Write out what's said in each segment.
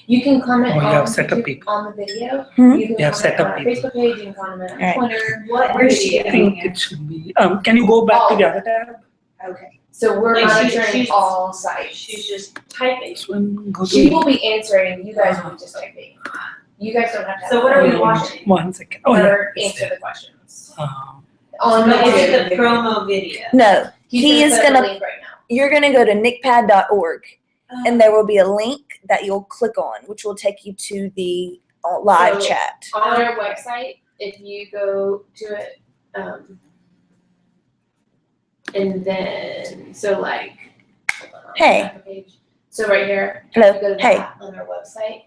You can comment Oh, you on, have set up YouTube people. on the video. Hmm? You can You have comment set on up our people. Facebook page. You can comment on Alright. Twitter. What Where's is she she I at? think here? it should be. Can you go back to the other tab? Okay. So we're Like monitoring she's- all sites. She's just typing. This one, go to. She will be answering. You guys will be just typing. You guys don't have to. So what are we watching? 1 second. Oh, yeah. Or it's answer there. the questions. Um, On But is YouTube. it the promo video? No, He's he is put up a gonna, link right now. you're gonna go to NCHPAD.org and there will be a link that you'll click on, which will take you to the live So, chat. On our website, if you go to it, and then, so like, hold on, I'll Hey. back a page. So right here, Hello. if you go to Hey. that on our website,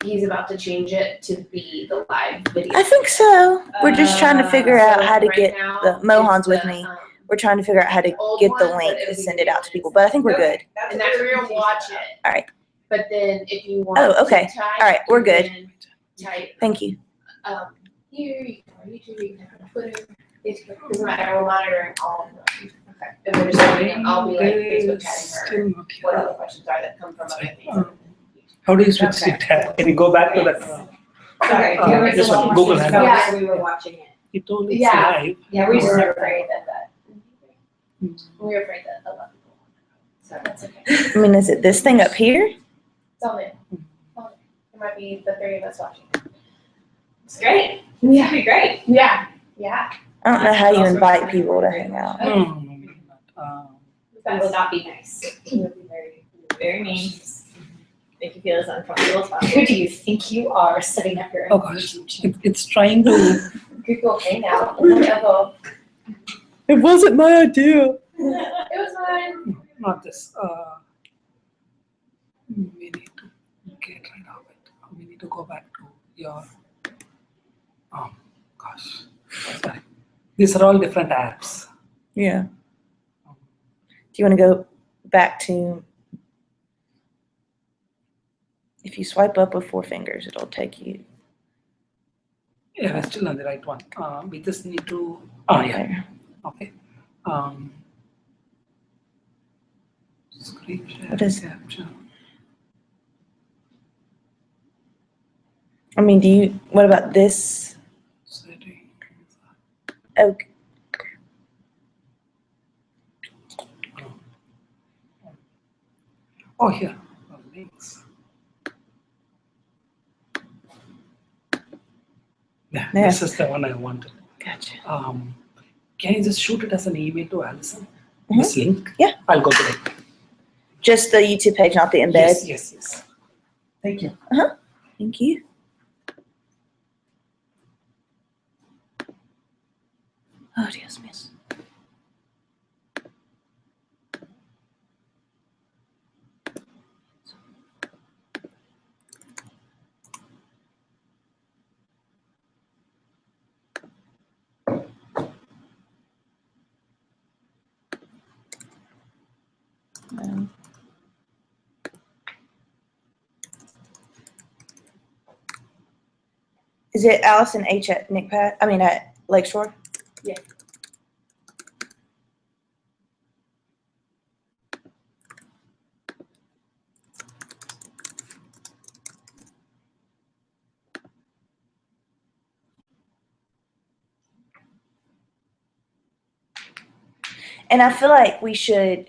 he's about to change it to be the live video. I think so. We're just trying to figure So out how to right get now, the Mohan's it's with the, me. We're trying to figure out how to old get the one, link but it'll and be send the it out new to one. people, but I think we're good. And that's where you'll watch it. Alright. But then if you want Oh, to okay. type, Alright, we're you good. can type, Thank you. here, you can on YouTube, you can on Twitter, Facebook, doesn't matter, we're monitoring all of them. Okay. And we're just letting, I'll be like Facebook tagging her, Still not here. what other questions are that come from other things. How do you switch Okay. the tab? Can you go back to that? Sorry, Uh, there was this a one, lot Google more Hangout. things about it, so we were watching it. It only Yeah. live. Yeah, we just We're never afraid that. We're afraid that a lot of people. So that's okay. I mean, is it this thing up here? It's all there. All there. There might be the three of us watching. It's great. Yeah. It'd be great. Yeah. Yeah. I don't know how you invite people to hang out. No, maybe not. That would not be nice. It would be very mean. Make you feel as uncomfortable as possible. Who do you think you are setting up your Oh own gosh, YouTube channel? it's trying to. Google Hangout. Whatever. It wasn't my idea. It was fine. Not this. We need to get rid of it. We need to go back to your. Oh gosh, sorry. These are all different apps. Yeah. Do you want to go back to, if you swipe up with 4 fingers, it'll take you Yeah, we're still on the right one. We just need to. Oh yeah. there. Okay. Screen share. What is- capture. I mean, what about this? Setting. Okay. Oh, here. Oh, links. Yeah, Yeah. this is the one I wanted. Gotcha. Can you just shoot it as an email to Allison? Mhm. This link? Yeah. I'll go to it. Just the YouTube page, not the embed? Yes, yes, yes. Thank you. Thank you. Oh, Dios mío. Is it Allison H at NCHPAD? I mean, at Lakeshore? Yeah. And I feel like we should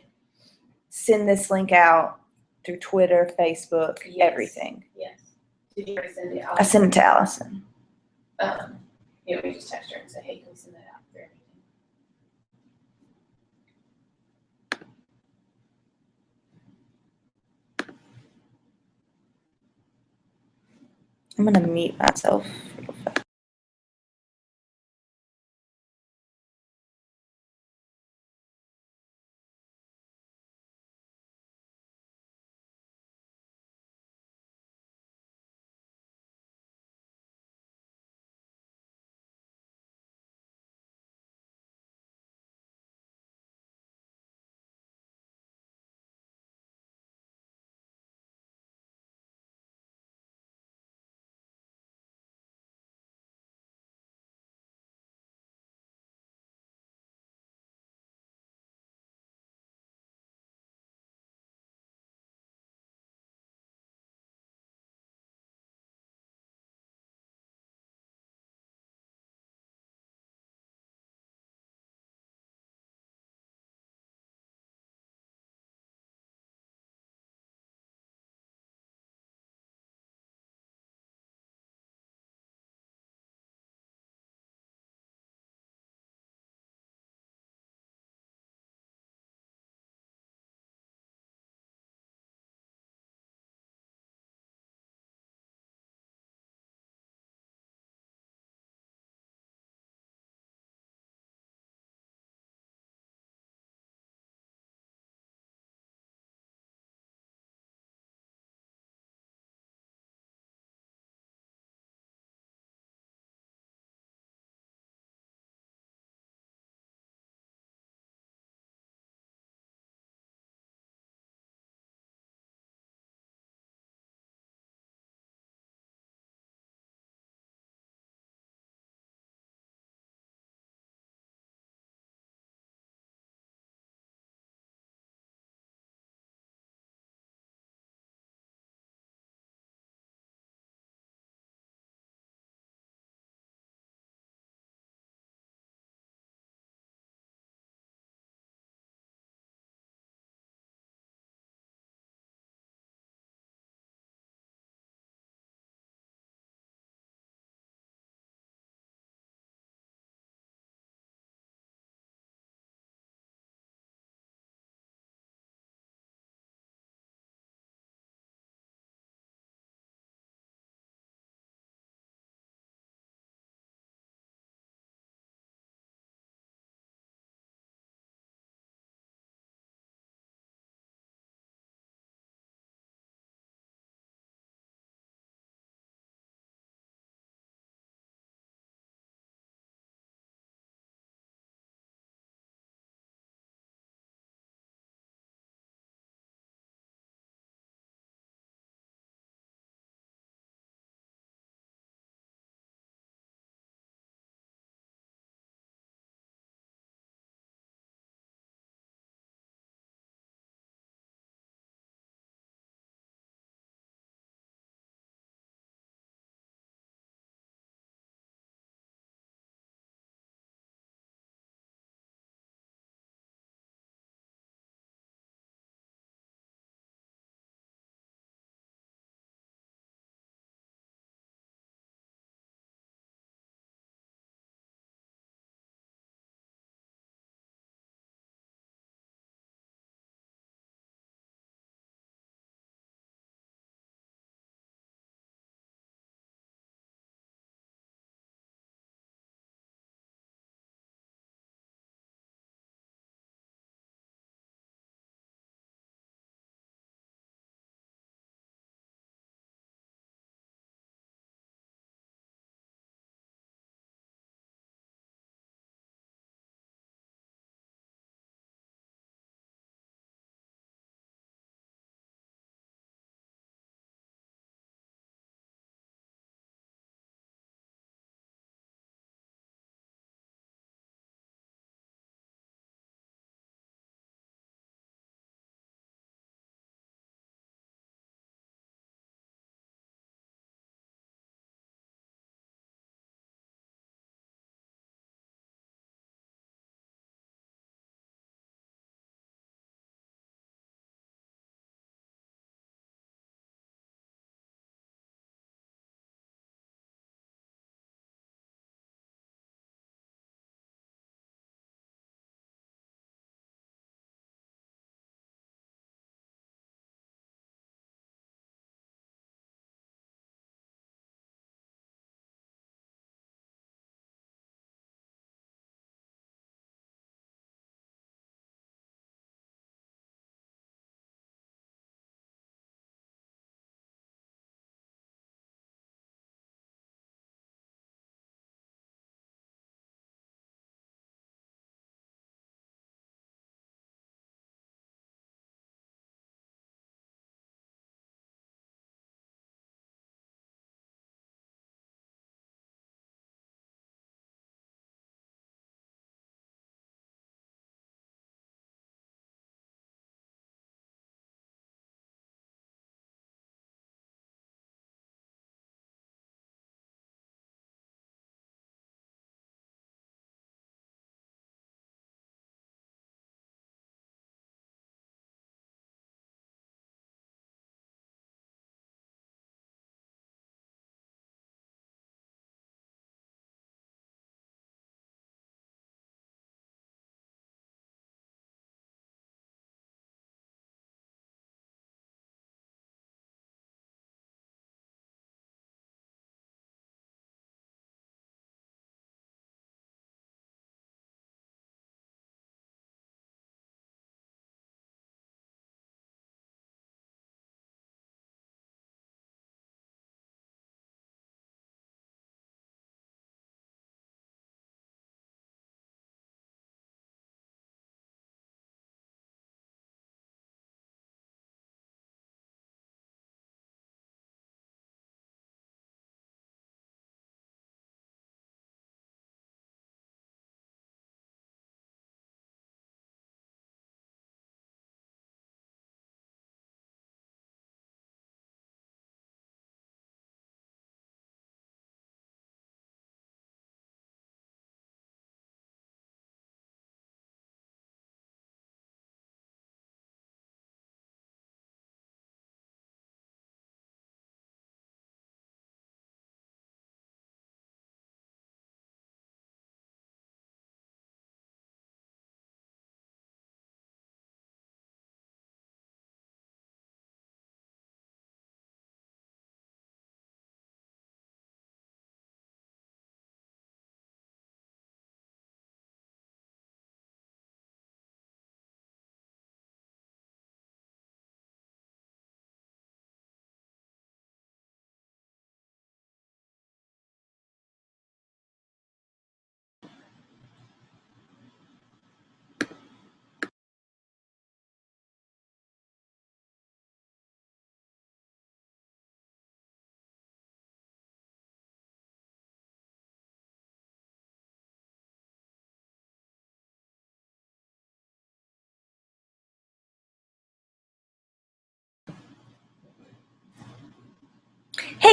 send this link out through Twitter, Facebook, Yes. everything. Yes. Did you already send it? I sent it to Allison. Yeah, we just text her and say, hey, can we send that out for everything? I'm gonna mute myself.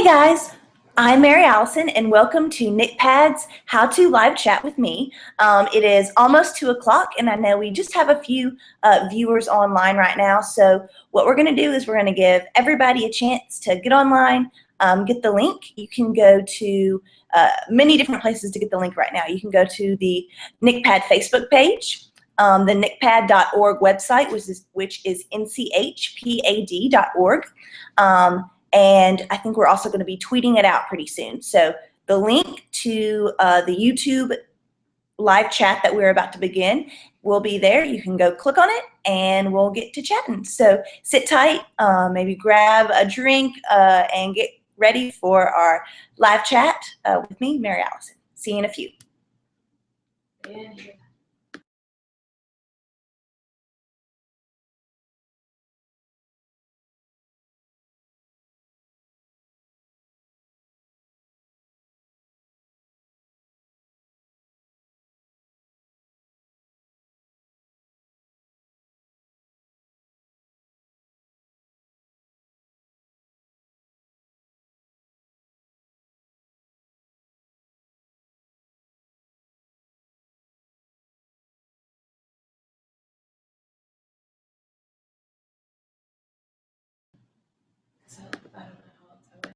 Hey guys, I'm Mary Allison and welcome to NCHPAD's How To Live Chat with me. It is almost 2 o'clock and I know we just have a few viewers online right now. So what we're going to do is we're going to give everybody a chance to get online, get the link. You can go to many different places to get the link right now. You can go to the NCHPAD Facebook page, the NCHPAD.org website, which is NCHPAD.org. And I think we're also going to be tweeting it out pretty soon. So the link to the YouTube live chat that we're about to begin will be there. You can go click on it and we'll get to chatting. So sit tight, maybe grab a drink and get ready for our live chat with me, Mary Allison. See you in a few. So, I don't know how else I would.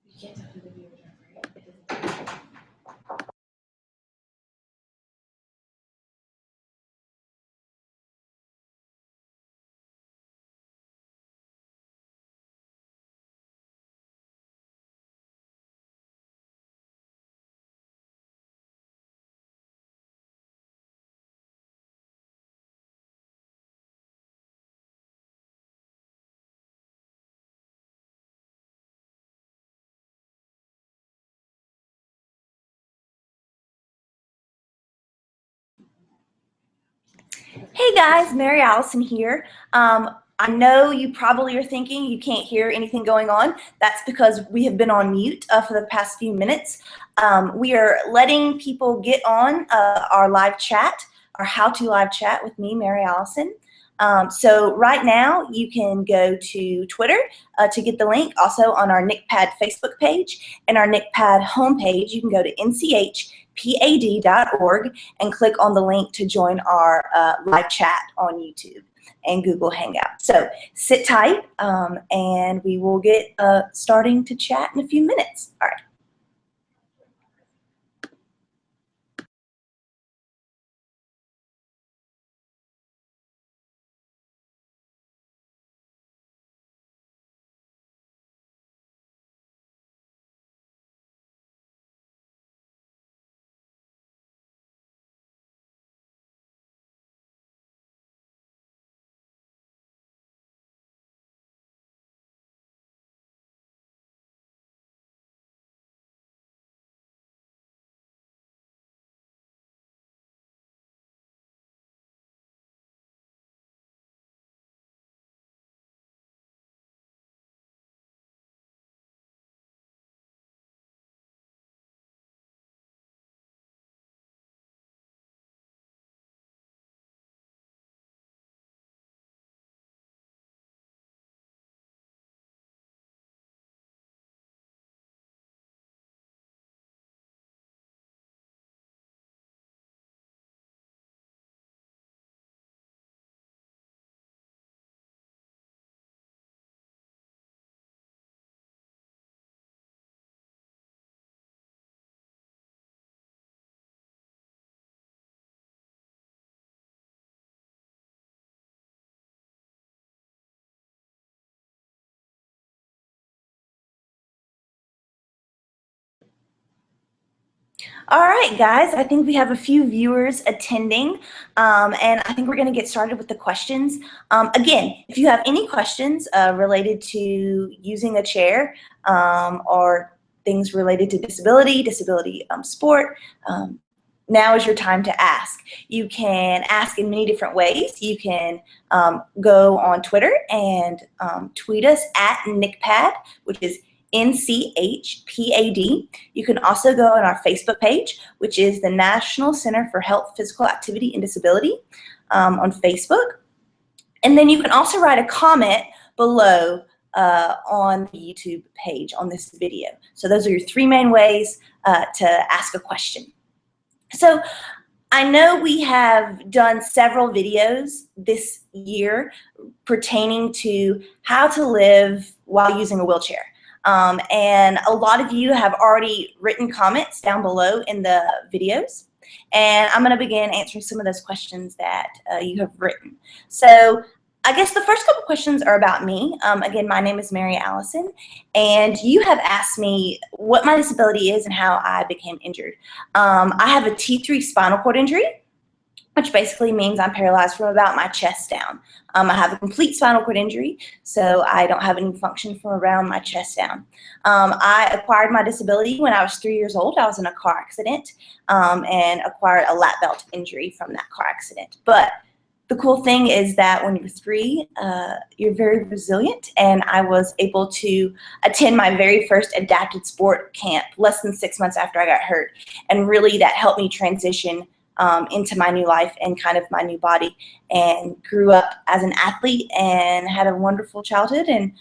You can't tell who the viewers are, right? It doesn't tell you. Hey guys, Mary Allison here. I know you probably are thinking you can't hear anything going on. That's because we have been on mute for the past few minutes. We are letting people get on our live chat, our How To Live Chat with me, Mary Allison. So right now you can go to Twitter to get the link. Also on our NCHPAD Facebook page and our NCHPAD homepage, you can go to NCHPAD.org and click on the link to join our live chat on YouTube and Google Hangout. So sit tight and we will get starting to chat in a few minutes. All right. All right, guys, I think we have a few viewers attending, and I think we're going to get started with the questions. Again, if you have any questions related to using a chair or things related to disability sport, now is your time to ask. You can ask in many different ways. You can go on Twitter and tweet us at NCHPAD, which is NCHPAD. You can also go on our Facebook page, which is the National Center for Health, Physical Activity, and Disability on Facebook. And then you can also write a comment below on the YouTube page on this video. So those are your three main ways to ask a question. So I know we have done several videos this year pertaining to how to live while using a wheelchair. And a lot of you have already written comments down below in the videos. And I'm going to begin answering some of those questions that you have written. So I guess the first couple questions are about me. Again, my name is Mary Allison, and you have asked me what my disability is and how I became injured. I have a T3 spinal cord injury, which basically means I'm paralyzed from about my chest down. I have a complete spinal cord injury, so I don't have any function from around my chest down. I acquired my disability when I was 3 years old. I was in a car accident and acquired a lap belt injury from that car accident. But the cool thing is that when you're 3, you're very resilient, and I was able to attend my very first adapted sport camp less than 6 months after I got hurt, and really that helped me transition into my new life and kind of my new body, and grew up as an athlete and had a wonderful childhood, and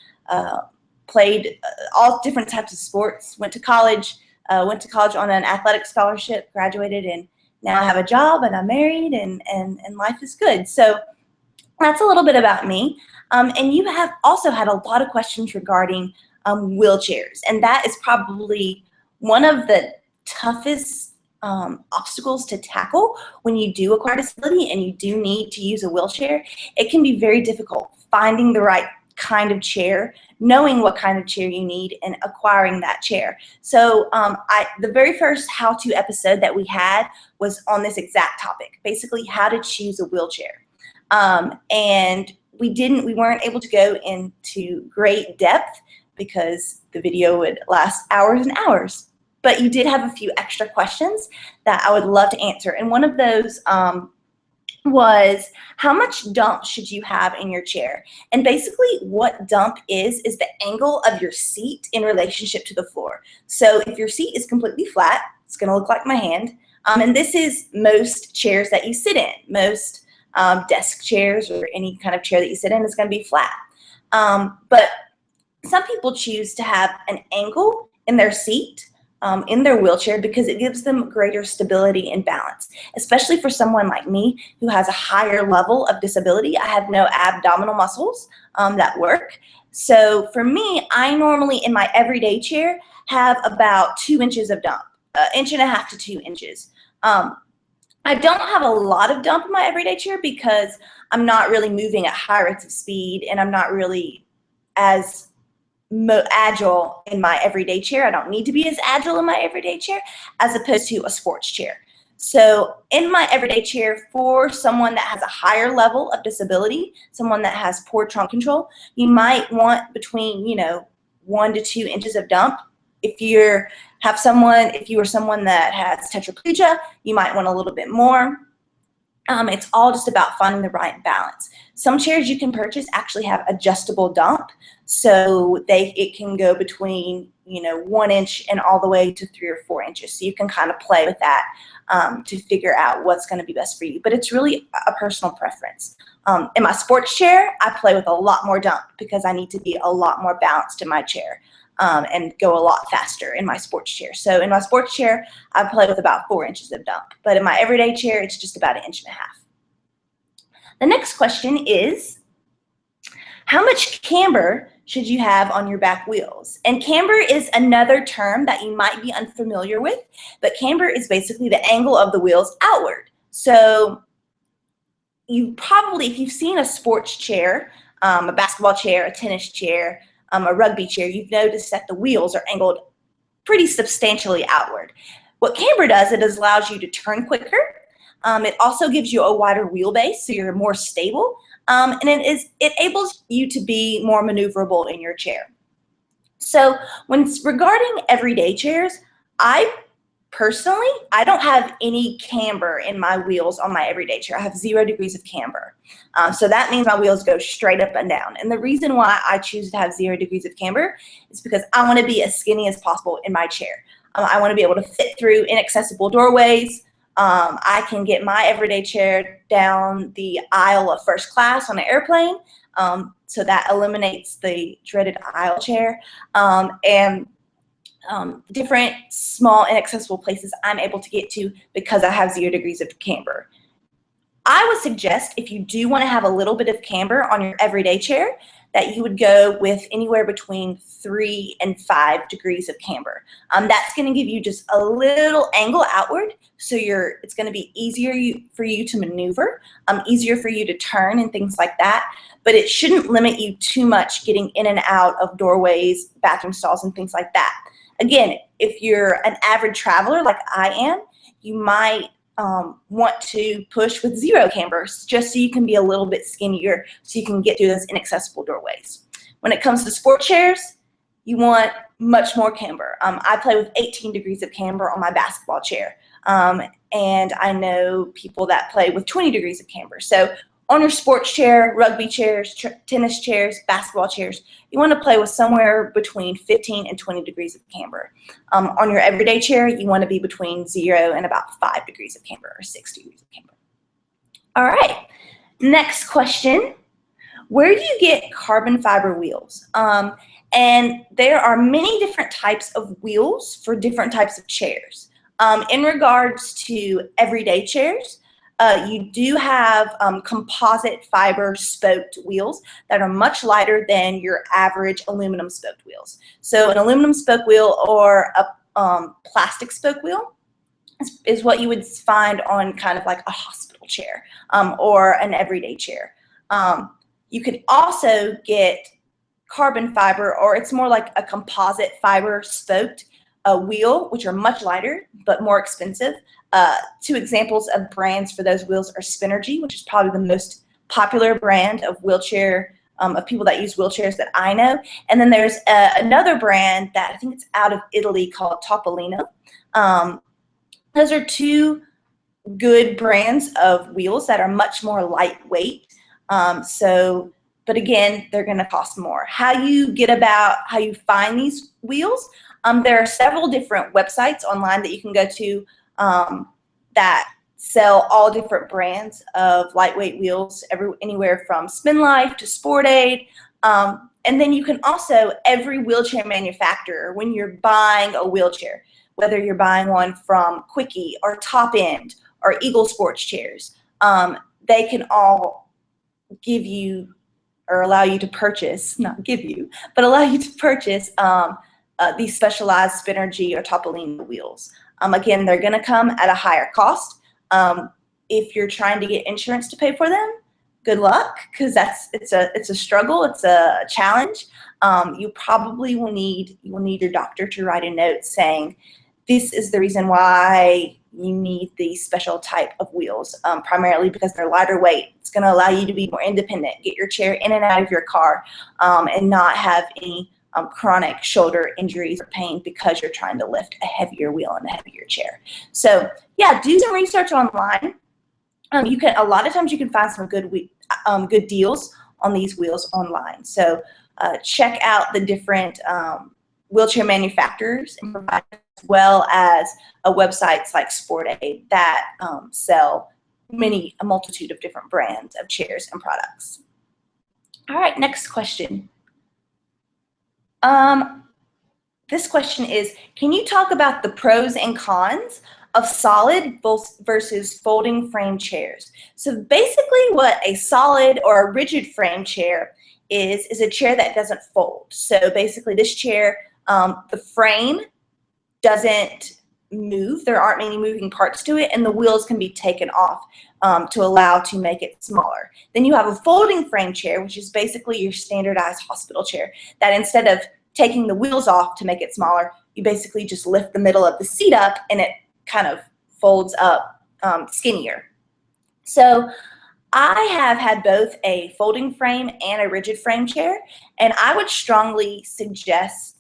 played all different types of sports, went to college on an athletic scholarship, graduated, and now I have a job and I'm married, and life is good. So that's a little bit about me. And you have also had a lot of questions regarding wheelchairs, and that is probably one of the toughest obstacles to tackle when you do acquire disability and you do need to use a wheelchair. It can be very difficult finding the right kind of chair, knowing what kind of chair you need, and acquiring that chair. So the very first how-to episode that we had was on this exact topic, basically how to choose a wheelchair. And we weren't able to go into great depth because the video would last hours and hours. But you did have a few extra questions that I would love to answer. And one of those was, how much dump should you have in your chair? And basically what dump is the angle of your seat in relationship to the floor. So if your seat is completely flat, it's going to look like my hand. And this is most chairs that you sit in. Most desk chairs or any kind of chair that you sit in is going to be flat. But some people choose to have an angle in their seat, in their wheelchair, because it gives them greater stability and balance, especially for someone like me who has a higher level of disability. I have no abdominal muscles that work. So for me, I normally in my everyday chair have about 2 inches of dump, 1.5 inches to 2 inches. I don't have a lot of dump in my everyday chair because I'm not really moving at high rates of speed, and I'm not really as agile in my everyday chair. I don't need to be as agile in my everyday chair as opposed to a sports chair. So in my everyday chair, for someone that has a higher level of disability, someone that has poor trunk control, you might want between 1 to 2 inches of dump. If you are someone that has tetraplegia, you might want a little bit more. It's all just about finding the right balance. Some chairs you can purchase actually have adjustable dump, so it can go between 1 inch and all the way to 3 or 4 inches. So you can kind of play with that to figure out what's going to be best for you. But it's really a personal preference. In my sports chair, I play with a lot more dump because I need to be a lot more balanced in my chair and go a lot faster in my sports chair. So in my sports chair, I play with about 4 inches of dump. But in my everyday chair, it's just about 1.5 inches. The next question is, how much camber should you have on your back wheels? And camber is another term that you might be unfamiliar with, but camber is basically the angle of the wheels outward. So you probably, if you've seen a sports chair, a basketball chair, a tennis chair, a rugby chair, you've noticed that the wheels are angled pretty substantially outward. What camber does, it allows you to turn quicker. It also gives you a wider wheelbase, so you're more stable. And it enables you to be more maneuverable in your chair. So regarding everyday chairs, I don't have any camber in my wheels on my everyday chair. I have 0 degrees of camber. So that means my wheels go straight up and down. And the reason why I choose to have 0 degrees of camber is because I want to be as skinny as possible in my chair. I want to be able to fit through inaccessible doorways. I can get my everyday chair down the aisle of first class on an airplane. So that eliminates the dreaded aisle chair. Different small inaccessible places I'm able to get to because I have 0 degrees of camber. I would suggest if you do want to have a little bit of camber on your everyday chair that you would go with anywhere between 3 and 5 degrees of camber. That's going to give you just a little angle outward, so it's going to be easier for you to maneuver, easier for you to turn and things like that, but it shouldn't limit you too much getting in and out of doorways, bathroom stalls, and things like that. Again, if you're an average traveler like I am, you might want to push with 0 camber just so you can be a little bit skinnier so you can get through those inaccessible doorways. When it comes to sport chairs, you want much more camber. I play with 18 degrees of camber on my basketball chair, and I know people that play with 20 degrees of camber. So on your sports chair, rugby chairs, tennis chairs, basketball chairs, you want to play with somewhere between 15 and 20 degrees of camber. On your everyday chair, you want to be between 0 and about 5 degrees of camber or 6 degrees of camber. All right, next question. Where do you get carbon fiber wheels? And there are many different types of wheels for different types of chairs. In regards to everyday chairs, you do have composite fiber spoked wheels that are much lighter than your average aluminum spoked wheels. So an aluminum spoke wheel or a plastic spoke wheel is what you would find on kind of like a hospital chair or an everyday chair. You could also get carbon fiber, or it's more like a composite fiber spoked wheel, which are much lighter but more expensive. 2 examples of brands for those wheels are Spinergy, which is probably the most popular brand of wheelchair, of people that use wheelchairs that I know. And then there's another brand that I think it's out of Italy called Topolino. Those are 2 good brands of wheels that are much more lightweight. But again, they're going to cost more. How you find these wheels? There are several different websites online that you can go to that sell all different brands of lightweight wheels, anywhere from Spin Life to Sport Aid. And then you can also, every wheelchair manufacturer, when you're buying a wheelchair, whether you're buying one from Quickie or Top End or Eagle Sports Chairs, they can all give you or allow you to purchase, not give you, but allow you to purchase these specialized Spinergy or Topolino wheels. Again, they're going to come at a higher cost. If you're trying to get insurance to pay for them, good luck, because it's a struggle, it's a challenge. You probably will need your doctor to write a note saying, this is the reason why you need these special type of wheels, primarily because they're lighter weight. It's going to allow you to be more independent, get your chair in and out of your car, and not have any chronic shoulder injuries or pain because you're trying to lift a heavier wheel in a heavier chair. So yeah, do some research online. A lot of times you can find some good deals on these wheels online. So check out the different wheelchair manufacturers and providers, as well as websites like Sport Aid that sell a multitude of different brands of chairs and products. All right, next question. This question is, can you talk about the pros and cons of solid versus folding frame chairs? So basically what a solid or a rigid frame chair is a chair that doesn't fold. So basically this chair, the frame doesn't move. There aren't many moving parts to it, and the wheels can be taken off to allow to make it smaller. Then you have a folding frame chair, which is basically your standardized hospital chair, that instead of taking the wheels off to make it smaller, you basically just lift the middle of the seat up and it kind of folds up skinnier. So I have had both a folding frame and a rigid frame chair, and I would strongly suggest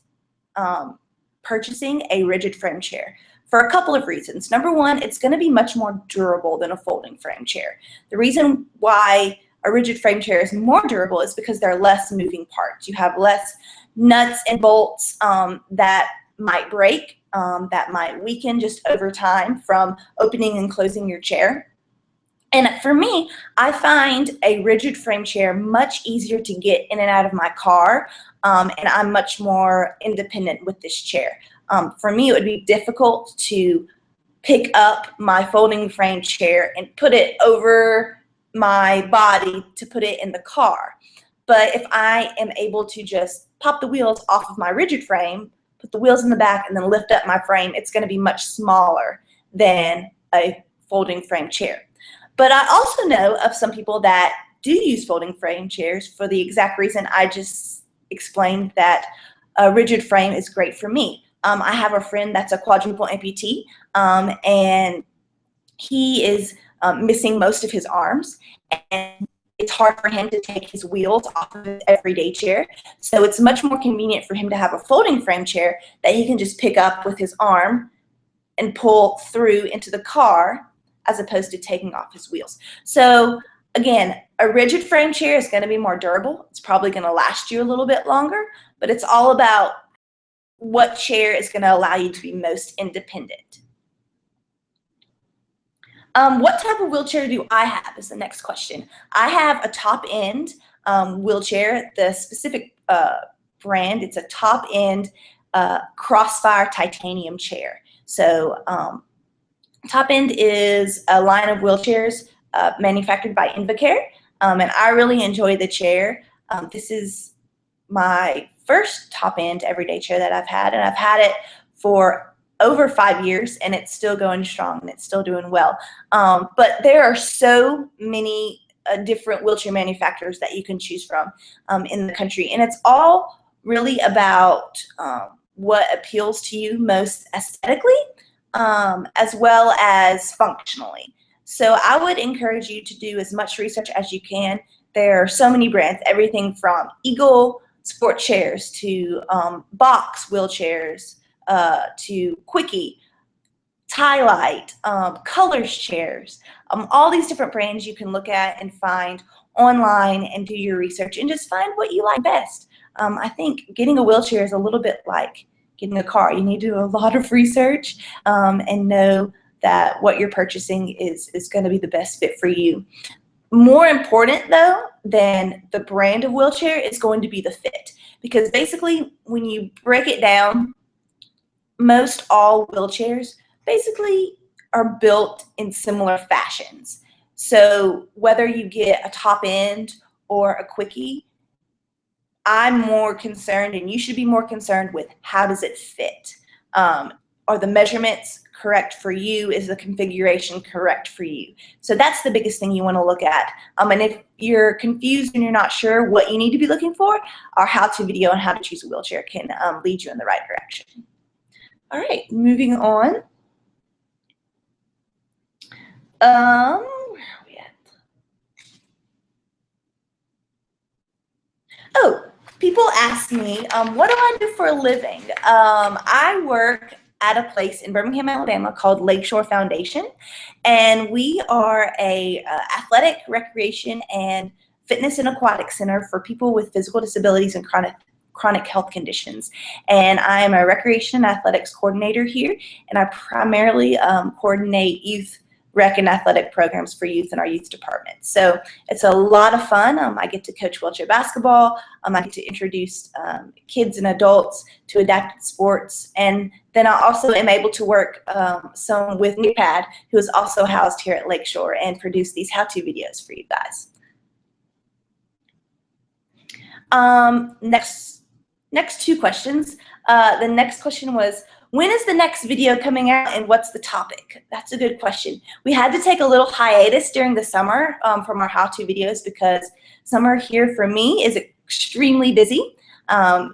purchasing a rigid frame chair for a couple of reasons. Number one, it's going to be much more durable than a folding frame chair. The reason why a rigid frame chair is more durable is because there are less moving parts. You have less nuts and bolts that might break, that might weaken just over time from opening and closing your chair. And for me, I find a rigid frame chair much easier to get in and out of my car, and I'm much more independent with this chair. For me, it would be difficult to pick up my folding frame chair and put it over my body to put it in the car. But if I am able to just pop the wheels off of my rigid frame, put the wheels in the back, and then lift up my frame, it's going to be much smaller than a folding frame chair. But I also know of some people that do use folding frame chairs for the exact reason I just explained, that a rigid frame is great for me. I have a friend that's a quadruple amputee, and he is missing most of his arms, and it's hard for him to take his wheels off of his everyday chair. So it's much more convenient for him to have a folding frame chair that he can just pick up with his arm and pull through into the car, as opposed to taking off his wheels. So again, a rigid frame chair is going to be more durable. It's probably going to last you a little bit longer, but it's all about what chair is going to allow you to be most independent. What type of wheelchair do I have is the next question. I have a top end wheelchair, the specific brand. It's a top end Crossfire titanium chair. So top end is a line of wheelchairs manufactured by Invacare, and I really enjoy the chair. This is my first top end everyday chair that I've had, and I've had it for over 5 years, and it's still going strong and it's still doing well. But there are so many different wheelchair manufacturers that you can choose from in the country, and it's all really about what appeals to you most aesthetically, as well as functionally. So I would encourage you to do as much research as you can. There are so many brands, everything from Eagle sport chairs to box wheelchairs to Quickie, Tie-Light, Colors chairs, all these different brands you can look at and find online and do your research and just find what you like best. I think getting a wheelchair is a little bit like getting a car. You need to do a lot of research and know that what you're purchasing is going to be the best fit for you. More important, though, than the brand of wheelchair is going to be the fit. Because basically, when you break it down, most all wheelchairs basically are built in similar fashions. So whether you get a top end or a Quickie, I'm more concerned, and you should be more concerned with, how does it fit? Are the measurements correct for you? Is the configuration correct for you? So that's the biggest thing you want to look at. And if you're confused and you're not sure what you need to be looking for, our how-to video on how to choose a wheelchair can lead you in the right direction. All right, moving on. Where are we at? Oh, people ask me, what do I do for a living? I work at a place in Birmingham, Alabama called Lakeshore Foundation, and we are a athletic, recreation, and fitness and aquatic center for people with physical disabilities and chronic health conditions. And I am a recreation and athletics coordinator here, and I primarily coordinate youth rec and athletic programs for youth in our youth department. So it's a lot of fun. I get to coach wheelchair basketball. I get to introduce kids and adults to adapted sports. And then I also am able to work some with NCHPAD, who is also housed here at Lakeshore, and produce these how-to videos for you guys. Next two questions. The next question was, when is the next video coming out and what's the topic? That's a good question. We had to take a little hiatus during the summer from our how-to videos because summer here for me is extremely busy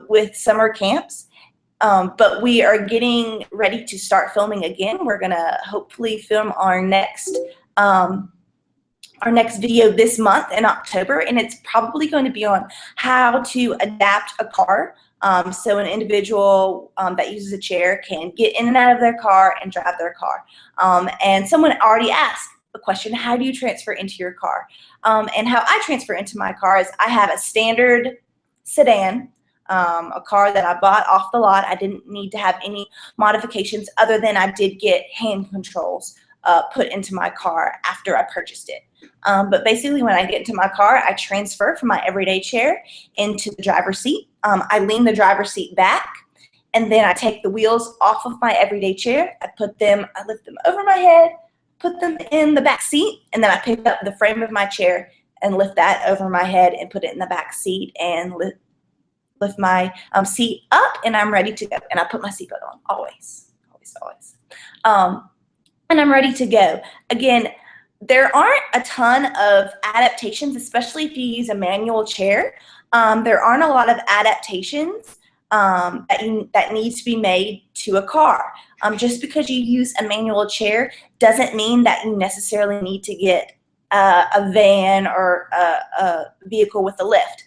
with summer camps. But we are getting ready to start filming again. We're gonna hopefully film our next video this month in October, and it's probably going to be on how to adapt a car. So an individual that uses a chair can get in and out of their car and drive their car. And someone already asked a question, how do you transfer into your car? And how I transfer into my car is I have a standard sedan, a car that I bought off the lot. I didn't need to have any modifications other than I did get hand controls put into my car after I purchased it. But basically when I get into my car, I transfer from my everyday chair into the driver's seat. I lean the driver's seat back, and then I take the wheels off of my everyday chair. I lift them over my head, put them in the back seat, and then I pick up the frame of my chair and lift that over my head and put it in the back seat and lift my seat up, and I'm ready to go. And I put my seatbelt on, always. And I'm ready to go. Again, there aren't a ton of adaptations, especially if you use a manual chair. There aren't a lot of adaptations that needs to be made to a car. Just because you use a manual chair doesn't mean that you necessarily need to get a van or a vehicle with a lift.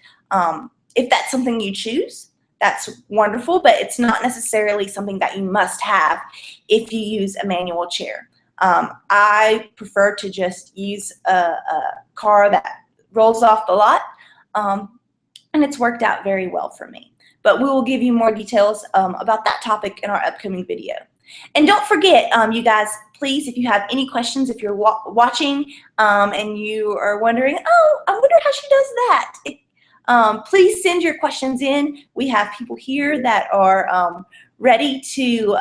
If that's something you choose, that's wonderful, but it's not necessarily something that you must have if you use a manual chair. I prefer to just use a car that rolls off the lot, and it's worked out very well for me. But we will give you more details about that topic in our upcoming video. And don't forget, you guys, please, if you have any questions, if you're watching and you are wondering, oh, I wonder how she does that, please send your questions in. We have people here that are ready to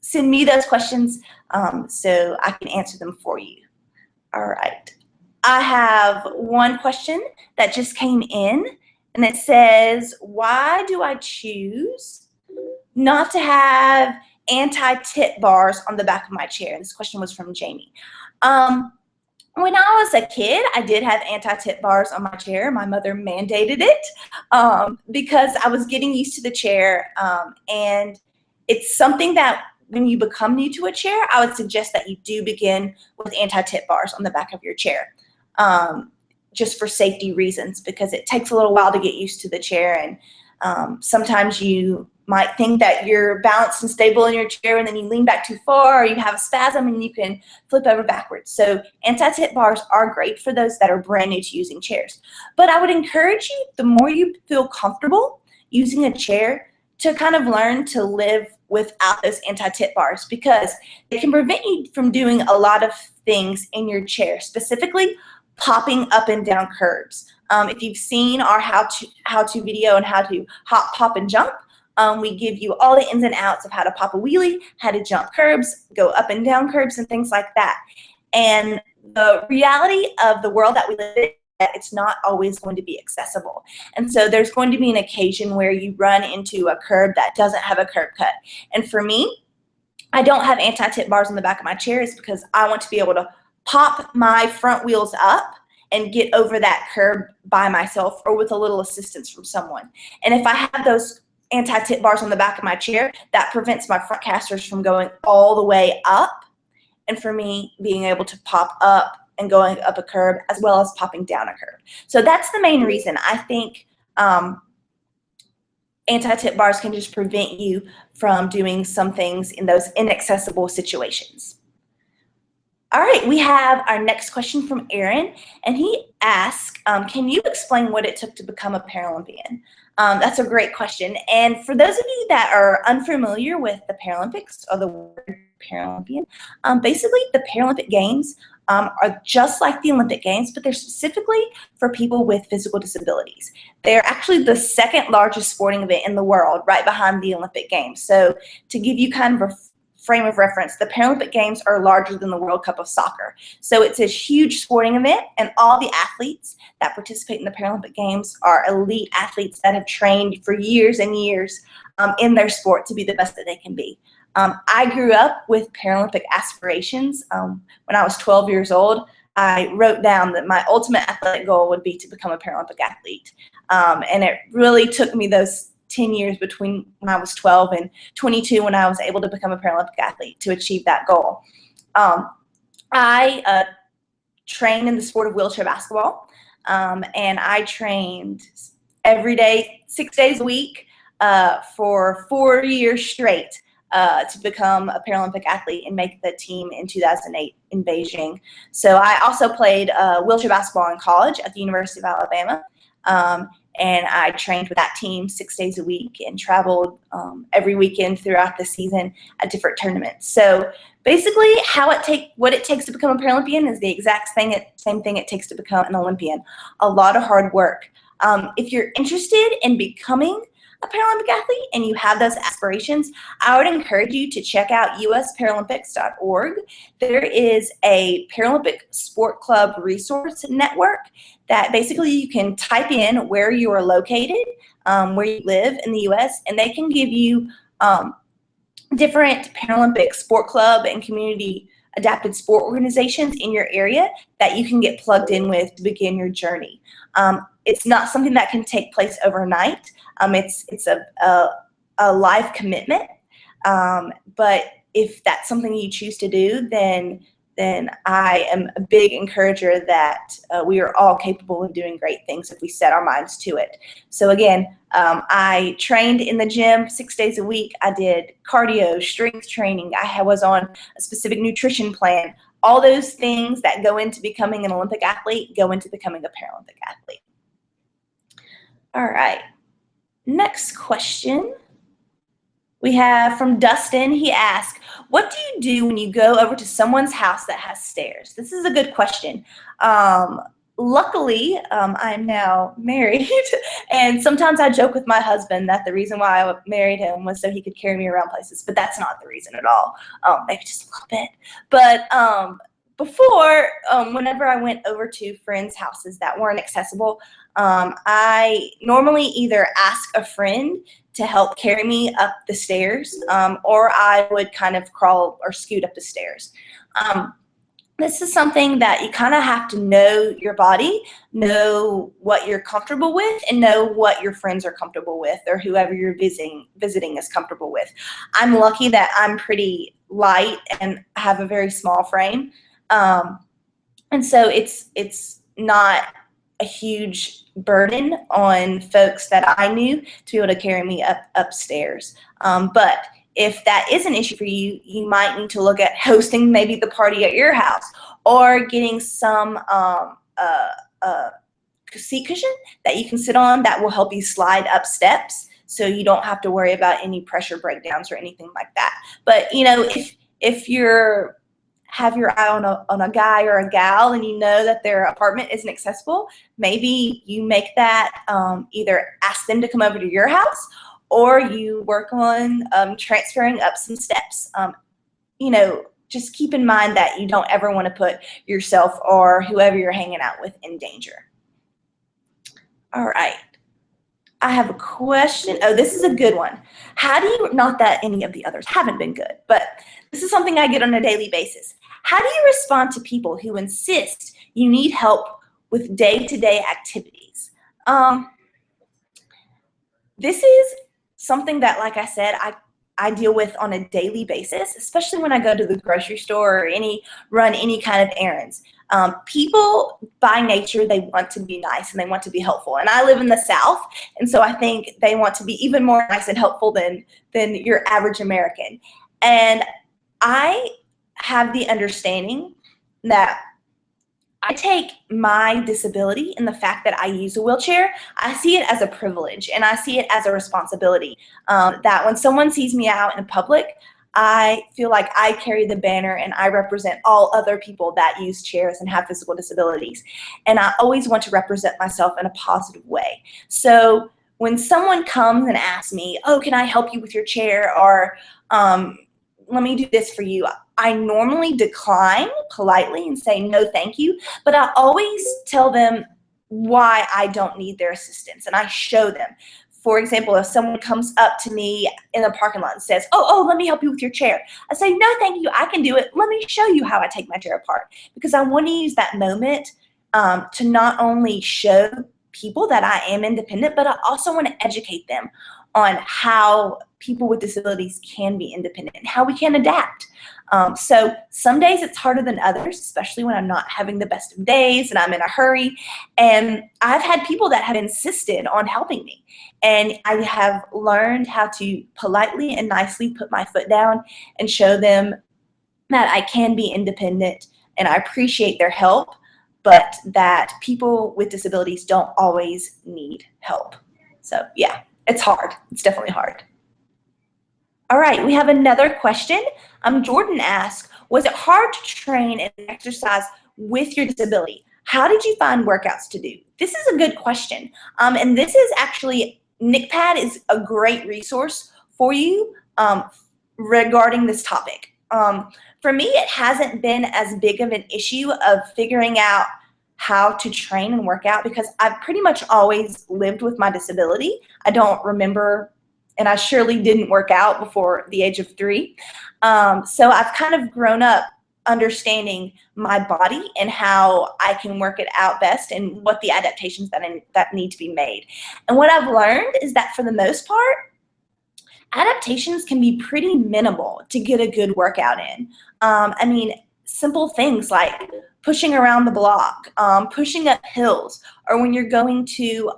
send me those questions so I can answer them for you. All right. I have one question that just came in, and it says, why do I choose not to have anti-tip bars on the back of my chair? And this question was from Jamie. When I was a kid, I did have anti-tip bars on my chair. My mother mandated it because I was getting used to the chair, and it's something that when you become new to a chair, I would suggest that you do begin with anti-tip bars on the back of your chair, just for safety reasons, because it takes a little while to get used to the chair, and sometimes you might think that you're balanced and stable in your chair, and then you lean back too far, or you have a spasm and you can flip over backwards. So anti-tip bars are great for those that are brand new to using chairs. But I would encourage you, the more you feel comfortable using a chair, to kind of learn to live without those anti-tip bars, because it can prevent you from doing a lot of things in your chair, specifically popping up and down curbs. If you've seen our how-to video on how to hop, pop, and jump, we give you all the ins and outs of how to pop a wheelie, how to jump curbs, go up and down curbs, and things like that. And the reality of the world that we live in, that it's not always going to be accessible. And so there's going to be an occasion where you run into a curb that doesn't have a curb cut. And for me, I don't have anti-tip bars on the back of my chairs because I want to be able to pop my front wheels up and get over that curb by myself or with a little assistance from someone. And if I have those anti-tip bars on the back of my chair, that prevents my front casters from going all the way up, and for me being able to pop up and going up a curb as well as popping down a curb. So that's the main reason. I think anti-tip bars can just prevent you from doing some things in those inaccessible situations. All right, we have our next question from Aaron, and he asked, can you explain what it took to become a Paralympian? That's a great question. And for those of you that are unfamiliar with the Paralympics or the word Paralympian, basically the Paralympic Games are just like the Olympic Games, but they're specifically for people with physical disabilities. They're actually the second largest sporting event in the world, right behind the Olympic Games. So to give you kind of a frame of reference, the Paralympic Games are larger than the World Cup of Soccer. So it's a huge sporting event, and all the athletes that participate in the Paralympic Games are elite athletes that have trained for years and years in their sport to be the best that they can be. I grew up with Paralympic aspirations. When I was 12 years old, I wrote down that my ultimate athletic goal would be to become a Paralympic athlete. And it really took me those 10 years between when I was 12 and 22 when I was able to become a Paralympic athlete to achieve that goal. I train in the sport of wheelchair basketball, and I trained every day, 6 days a week, for 4 years straight to become a Paralympic athlete and make the team in 2008 in Beijing. So I also played wheelchair basketball in college at the University of Alabama, and I trained with that team 6 days a week and traveled every weekend throughout the season at different tournaments. So basically, what it takes to become a Paralympian is the exact same thing it takes to become an Olympian. A lot of hard work. If you're interested in becoming a Paralympic athlete and you have those aspirations, I would encourage you to check out usparalympics.org. There is a Paralympic Sport Club resource network that basically you can type in where you are located, where you live in the US, and they can give you different Paralympic sport club and community adapted sport organizations in your area that you can get plugged in with to begin your journey. It's not something that can take place overnight. It's a life commitment. But if that's something you choose to do, then I am a big encourager that we are all capable of doing great things if we set our minds to it. So again, I trained in the gym 6 days a week. I did cardio, strength training. I was on a specific nutrition plan. All those things that go into becoming an Olympic athlete go into becoming a Paralympic athlete. All right, next question. We have from Dustin. He asked, what do you do when you go over to someone's house that has stairs? This is a good question. Luckily, I'm now married, and sometimes I joke with my husband that the reason why I married him was so he could carry me around places, but that's not the reason at all. Maybe just a little bit. But before, whenever I went over to friends' houses that weren't accessible, I normally either ask a friend to help carry me up the stairs, or I would kind of crawl or scoot up the stairs. This is something that you kind of have to know your body, know what you're comfortable with, and know what your friends are comfortable with, or whoever you're visiting is comfortable with. I'm lucky that I'm pretty light and have a very small frame, and so it's not a huge burden on folks that I knew to be able to carry me upstairs. But if that is an issue for you, you might need to look at hosting maybe the party at your house, or getting some seat cushion that you can sit on that will help you slide up steps, so you don't have to worry about any pressure breakdowns or anything like that. But you know, if you're have your eye on a guy or a gal and you know that their apartment isn't accessible, maybe you make that either ask them to come over to your house, or you work on transferring up some steps. You know, just keep in mind that you don't ever want to put yourself or whoever you're hanging out with in danger. All right. I have a question. Oh, this is a good one. How do you, not that any of the others haven't been good, but this is something I get on a daily basis. How do you respond to people who insist you need help with day-to-day activities? This is something that, like I said, I deal with on a daily basis, especially when I go to the grocery store or run any kind of errands. People by nature, they want to be nice and they want to be helpful. And I live in the South, and so I think they want to be even more nice and helpful than your average American. And I have the understanding that I take my disability and the fact that I use a wheelchair, I see it as a privilege and I see it as a responsibility. That when someone sees me out in public, I feel like I carry the banner and I represent all other people that use chairs and have physical disabilities. And I always want to represent myself in a positive way. So when someone comes and asks me, oh, can I help you with your chair? Or let me do this for you, I normally decline politely and say no thank you, but I always tell them why I don't need their assistance, and I show them. For example, if someone comes up to me in the parking lot and says, oh, let me help you with your chair, I say, no thank you, I can do it. Let me show you how I take my chair apart, because I want to use that moment to not only show people that I am independent, but I also want to educate them on how people with disabilities can be independent and how we can adapt. So some days it's harder than others, especially when I'm not having the best of days and I'm in a hurry. And I've had people that have insisted on helping me. And I have learned how to politely and nicely put my foot down and show them that I can be independent and I appreciate their help, but that people with disabilities don't always need help. So yeah, it's hard. It's definitely hard. All right, we have another question. Jordan asked, was it hard to train and exercise with your disability? How did you find workouts to do? This is a good question. And this is actually, NCHPAD is a great resource for you regarding this topic. For me, it hasn't been as big of an issue of figuring out how to train and work out because I've pretty much always lived with my disability. I don't remember, and I surely didn't work out before the age of 3. So I've kind of grown up understanding my body and how I can work it out best and what the adaptations that need to be made. And what I've learned is that for the most part, adaptations can be pretty minimal to get a good workout in. I mean, simple things like pushing around the block, pushing up hills, or when you're going to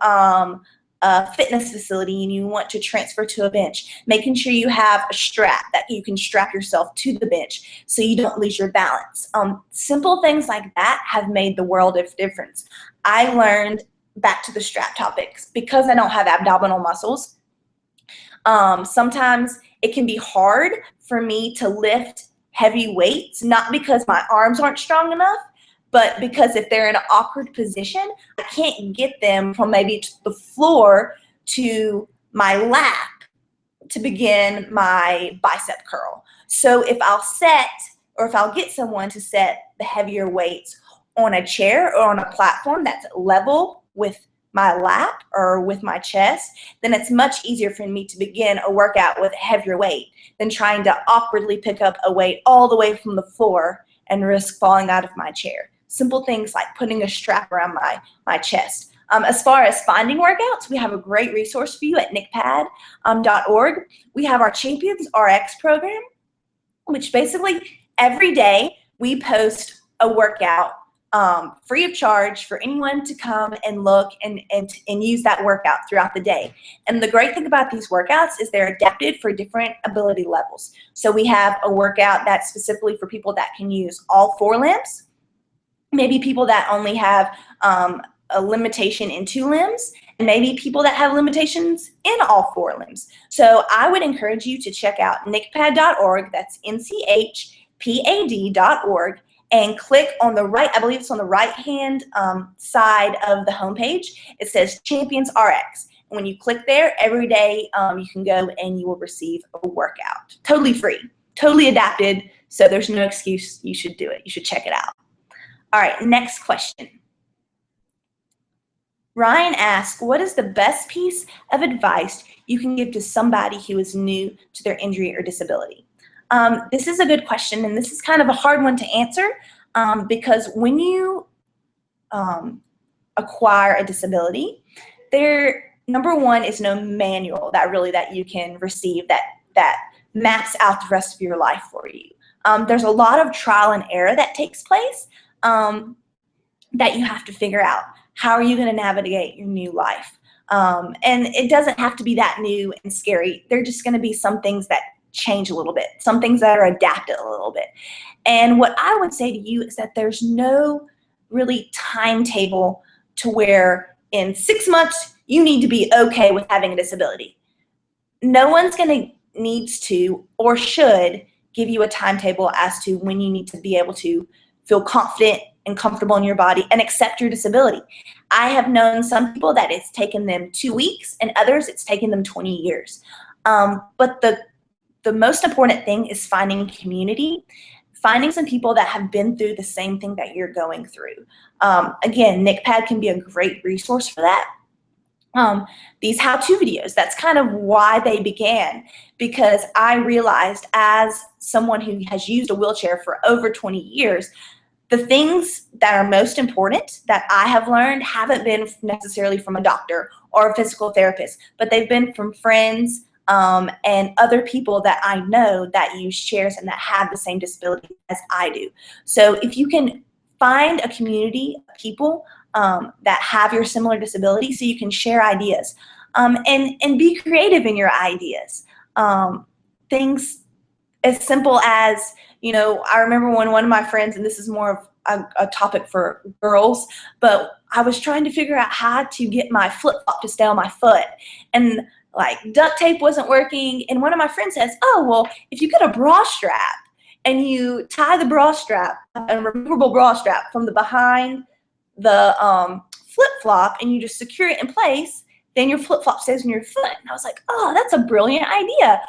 a fitness facility and you want to transfer to a bench, making sure you have a strap that you can strap yourself to the bench so you don't lose your balance. Simple things like that have made the world of difference. I learned, back to the strap topics, because I don't have abdominal muscles, sometimes it can be hard for me to lift heavy weights, not because my arms aren't strong enough, but because if they're in an awkward position, I can't get them from maybe the floor to my lap to begin my bicep curl. So if I'll get someone to set the heavier weights on a chair or on a platform that's level with my lap or with my chest, then it's much easier for me to begin a workout with a heavier weight than trying to awkwardly pick up a weight all the way from the floor and risk falling out of my chair. Simple things like putting a strap around my chest. As far as finding workouts, we have a great resource for you at NCHPAD.org. We have our Champions RX program, which basically every day we post a workout free of charge for anyone to come and look and use that workout throughout the day. And the great thing about these workouts is they're adapted for different ability levels. So we have a workout that's specifically for people that can use all 4 limbs, maybe people that only have a limitation in 2 limbs, and maybe people that have limitations in all 4 limbs. So I would encourage you to check out NCHPAD.org, that's NCHPAD.org, and click on the right, I believe it's on the right-hand side of the homepage. It says Champions RX. And when you click there, every day you can go and you will receive a workout. Totally free, totally adapted, so there's no excuse. You should do it. You should check it out. All right, next question. Ryan asks, what is the best piece of advice you can give to somebody who is new to their injury or disability? This is a good question, and this is kind of a hard one to answer because when you acquire a disability, number one is no manual that you can receive that maps out the rest of your life for you. There's a lot of trial and error that takes place that you have to figure out. How are you going to navigate your new life? And it doesn't have to be that new and scary. There are just going to be some things that change a little bit, some things that are adapted a little bit. And what I would say to you is that there's no really timetable to where in 6 months you need to be okay with having a disability. No one's needs to or should give you a timetable as to when you need to be able to feel confident and comfortable in your body and accept your disability. I have known some people that it's taken them 2 weeks and others it's taken them 20 years. But the most important thing is finding community, finding some people that have been through the same thing that you're going through. Again, NCHPAD can be a great resource for that. These how-to videos, that's kind of why they began, because I realized as someone who has used a wheelchair for over 20 years, The things that are most important that I have learned haven't been necessarily from a doctor or a physical therapist, but they've been from friends and other people that I know that use chairs and that have the same disability as I do. So if you can find a community of people that have your similar disability, so you can share ideas and be creative in your ideas. Things as simple as, you know, I remember when one of my friends, and this is more of a topic for girls, but I was trying to figure out how to get my flip-flop to stay on my foot, and like duct tape wasn't working, and one of my friends says, oh, well, if you get a bra strap and you tie the bra strap, a removable bra strap from the behind the flip-flop, and you just secure it in place, then your flip-flop stays on your foot. And I was like, oh, that's a brilliant idea.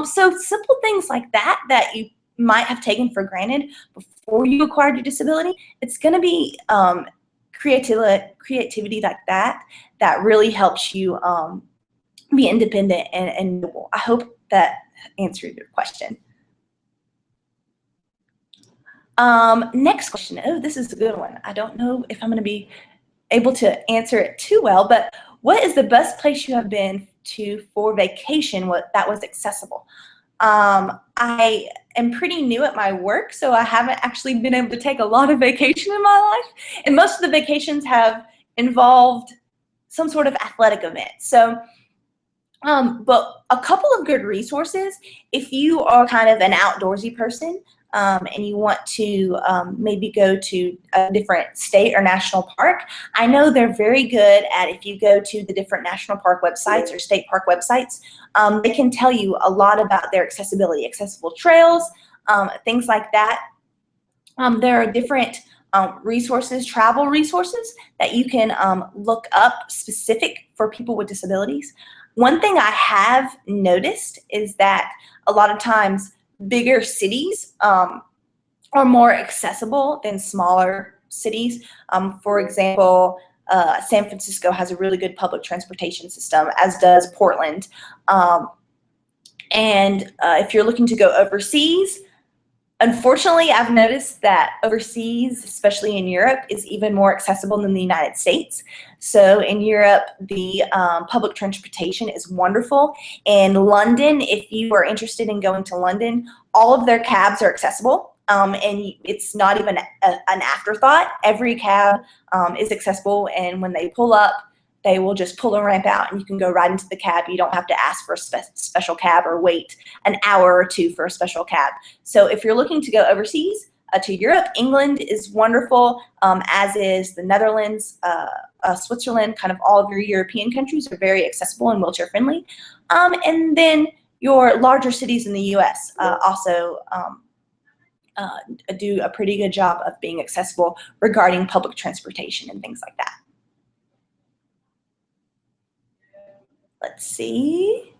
So simple things like that that you might have taken for granted before you acquired your disability, it's going to be creativity like that that really helps you be independent and noble. I hope that answered your question. Next question. Oh, this is a good one. I don't know if I'm going to be able to answer it too well, but what is the best place you have been to for vacation that was accessible? I am pretty new at my work, so I haven't actually been able to take a lot of vacation in my life, and most of the vacations have involved some sort of athletic event. So, but a couple of good resources, if you are kind of an outdoorsy person, and you want to maybe go to a different state or national park, I know they're very good at, if you go to the different national park websites or state park websites, they can tell you a lot about their accessibility, accessible trails, things like that. There are different resources, travel resources that you can look up specific for people with disabilities. One thing I have noticed is that a lot of times bigger cities are more accessible than smaller cities. For example, San Francisco has a really good public transportation system, as does Portland. And if you're looking to go overseas, unfortunately, I've noticed that overseas, especially in Europe, is even more accessible than the United States. So in Europe, the public transportation is wonderful. In London, if you are interested in going to London, all of their cabs are accessible. And it's not even an afterthought. Every cab is accessible, and when they pull up, they will just pull a ramp out and you can go right into the cab. You don't have to ask for a special cab or wait an hour or two for a special cab. So if you're looking to go overseas to Europe, England is wonderful, as is the Netherlands, Switzerland. Kind of all of your European countries are very accessible and wheelchair friendly. And then your larger cities in the US also do a pretty good job of being accessible regarding public transportation and things like that. Let's see.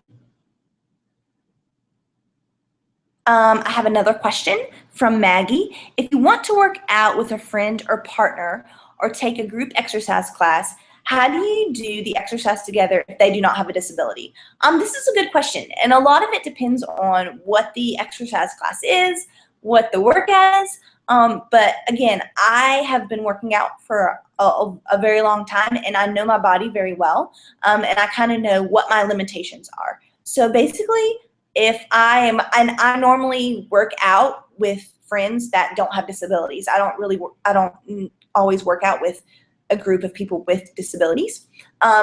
I have another question from Maggie. If you want to work out with a friend or partner or take a group exercise class, how do you do the exercise together if they do not have a disability? This is a good question, and a lot of it depends on what the exercise class is, what the workout is. But again, I have been working out for a very long time, and I know my body very well, and I kind of know what my limitations are. So basically, if and I normally work out with friends that don't have disabilities. I don't always work out with a group of people with disabilities.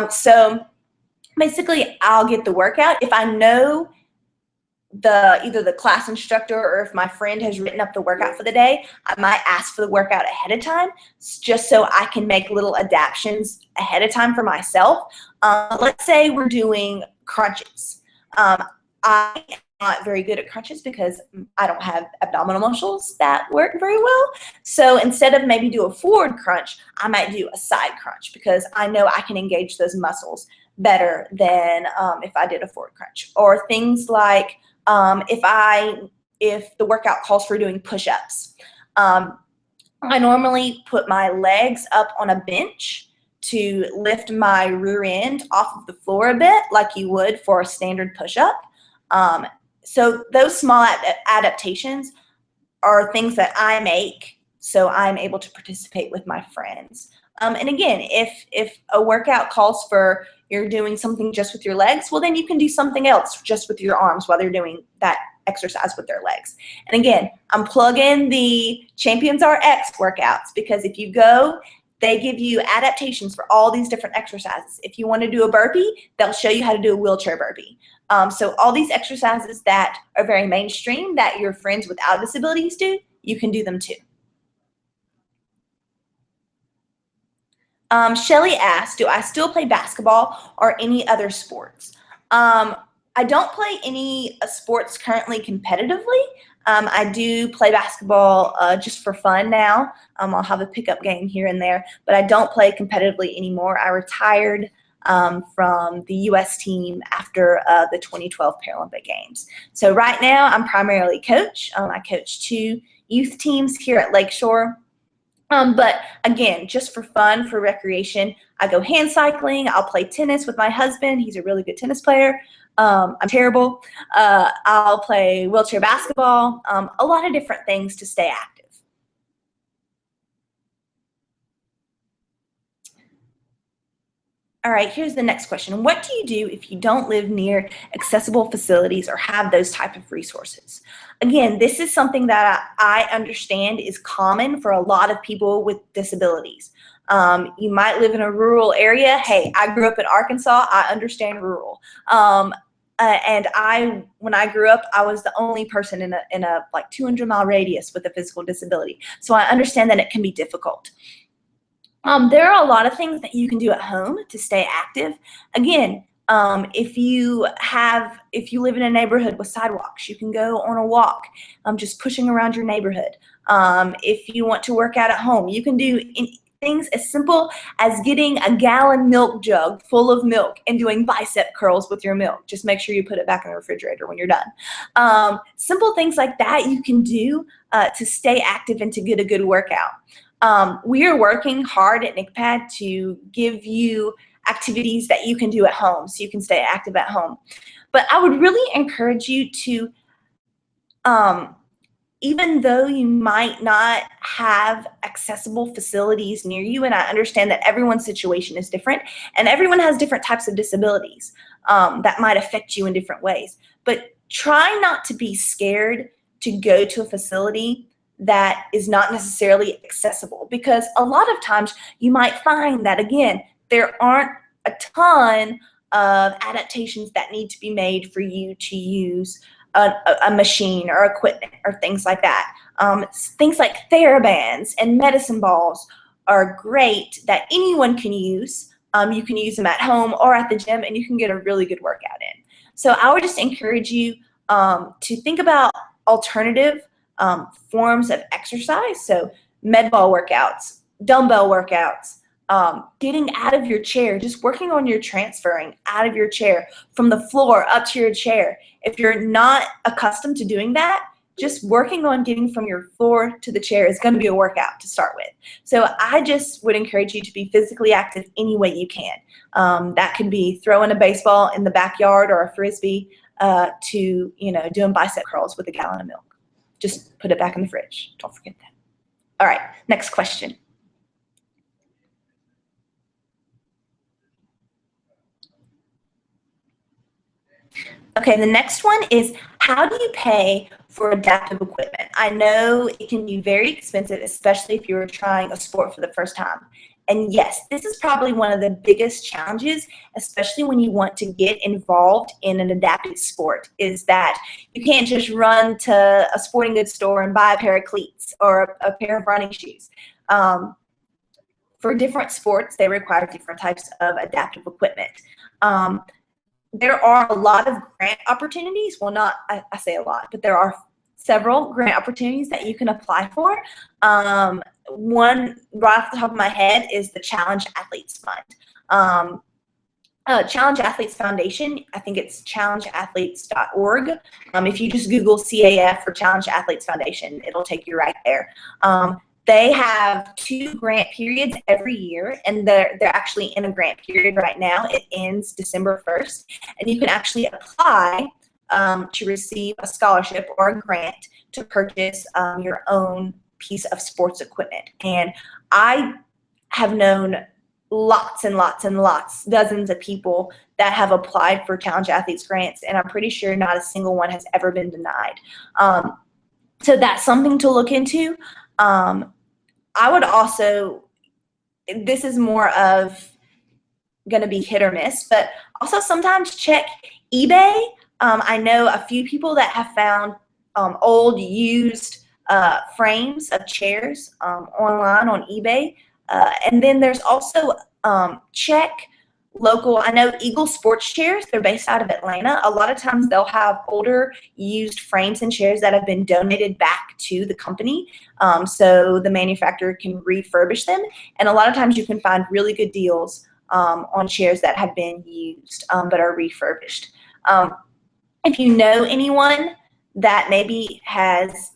So basically, I'll get the workout. If I know either the class instructor or if my friend has written up the workout for the day, I might ask for the workout ahead of time just so I can make little adaptations ahead of time for myself. Let's say we're doing crunches. I am not very good at crunches because I don't have abdominal muscles that work very well. So instead of maybe do a forward crunch, I might do a side crunch because I know I can engage those muscles better than if I did a forward crunch. Or things like if the workout calls for doing push-ups. I normally put my legs up on a bench to lift my rear end off of the floor a bit like you would for a standard push-up. So those small adaptations are things that I make so I'm able to participate with my friends. And again, if a workout calls for you're doing something just with your legs, well, then you can do something else just with your arms while they're doing that exercise with their legs. And again, I'm plugging the Champions RX workouts because if you go, they give you adaptations for all these different exercises. If you want to do a burpee, they'll show you how to do a wheelchair burpee. So all these exercises that are very mainstream that your friends without disabilities do, you can do them too. Shelly asked, do I still play basketball or any other sports? I don't play any sports currently competitively. I do play basketball just for fun now. I'll have a pickup game here and there, but I don't play competitively anymore. I retired from the U.S. team after the 2012 Paralympic Games. So right now I'm primarily coach. I coach 2 youth teams here at Lakeshore. But again, just for fun, for recreation, I go hand cycling. I'll play tennis with my husband. He's a really good tennis player. I'm terrible. I'll play wheelchair basketball, a lot of different things to stay active. All right, here's the next question. What do you do if you don't live near accessible facilities or have those type of resources? Again, this is something that I understand is common for a lot of people with disabilities. You might live in a rural area. Hey, I grew up in Arkansas. I understand rural. And when I grew up, I was the only person in a like 200-mile radius with a physical disability. So I understand that it can be difficult. There are a lot of things that you can do at home to stay active. Again, if you live in a neighborhood with sidewalks, you can go on a walk, just pushing around your neighborhood. If you want to work out at home, you can do things as simple as getting a gallon milk jug full of milk and doing bicep curls with your milk. Just make sure you put it back in the refrigerator when you're done. Simple things like that you can do to stay active and to get a good workout. We are working hard at NCHPAD to give you activities that you can do at home so you can stay active at home. But I would really encourage you to, even though you might not have accessible facilities near you, and I understand that everyone's situation is different and everyone has different types of disabilities that might affect you in different ways, but try not to be scared to go to a facility that is not necessarily accessible, because a lot of times you might find that, again, there aren't a ton of adaptations that need to be made for you to use a machine or equipment or things like that. Things like TheraBands and medicine balls are great that anyone can use. You can use them at home or at the gym, and you can get a really good workout in. So I would just encourage you to think about alternative forms of exercise. So med ball workouts, dumbbell workouts, getting out of your chair, just working on your transferring out of your chair from the floor up to your chair. If you're not accustomed to doing that, just working on getting from your floor to the chair is going to be a workout to start with. So I just would encourage you to be physically active any way you can. That could be throwing a baseball in the backyard or a frisbee to, doing bicep curls with a gallon of milk. Just put it back in the fridge. Don't forget that. All right, next question. Okay, the next one is, how do you pay for adaptive equipment? I know it can be very expensive, especially if you're trying a sport for the first time. And yes, this is probably one of the biggest challenges, especially when you want to get involved in an adaptive sport, is that you can't just run to a sporting goods store and buy a pair of cleats or a pair of running shoes. For different sports, they require different types of adaptive equipment. There are a lot of grant opportunities. Well, not, I say a lot, but there are several grant opportunities that you can apply for. One right off the top of my head is the Challenge Athletes Fund. Challenge Athletes Foundation, I think it's challengeathletes.org. If you just Google CAF or Challenge Athletes Foundation, it'll take you right there. They have 2 grant periods every year, and they're actually in a grant period right now. It ends December 1st, and you can actually apply to receive a scholarship or a grant to purchase your own piece of sports equipment. And I have known lots and lots and lots, dozens of people that have applied for Challenge Athletes grants, and I'm pretty sure not a single one has ever been denied. So that's something to look into. I would also, this is more of going to be hit or miss, but also sometimes check eBay. I know a few people that have found old used frames of chairs online on eBay. And then there's also check local. I know Eagle Sports Chairs, they're based out of Atlanta. A lot of times they'll have older used frames and chairs that have been donated back to the company, so the manufacturer can refurbish them. And a lot of times you can find really good deals on chairs that have been used but are refurbished. If you know anyone that maybe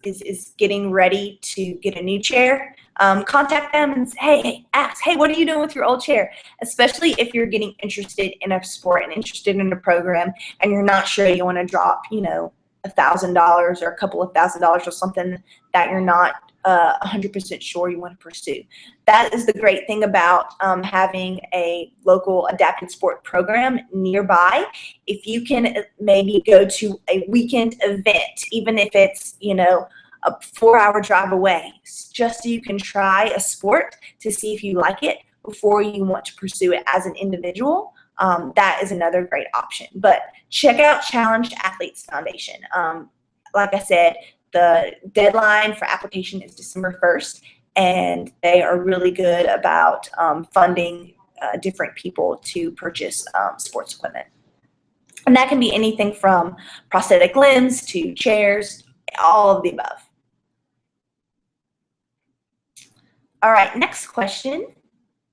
is getting ready to get a new chair, contact them and ask, hey, what are you doing with your old chair? Especially if you're getting interested in a sport and interested in a program and you're not sure you want to drop, $1,000 or a couple of $1,000s or something that you're not 100% sure you want to pursue. That is the great thing about having a local adapted sport program nearby. If you can maybe go to a weekend event, even if it's, a 4-hour drive away, just so you can try a sport to see if you like it before you want to pursue it as an individual, that is another great option. But check out Challenge Athletes Foundation. Like I said, the deadline for application is December 1st, and they are really good about funding different people to purchase sports equipment. And that can be anything from prosthetic limbs to chairs, all of the above. All right, next question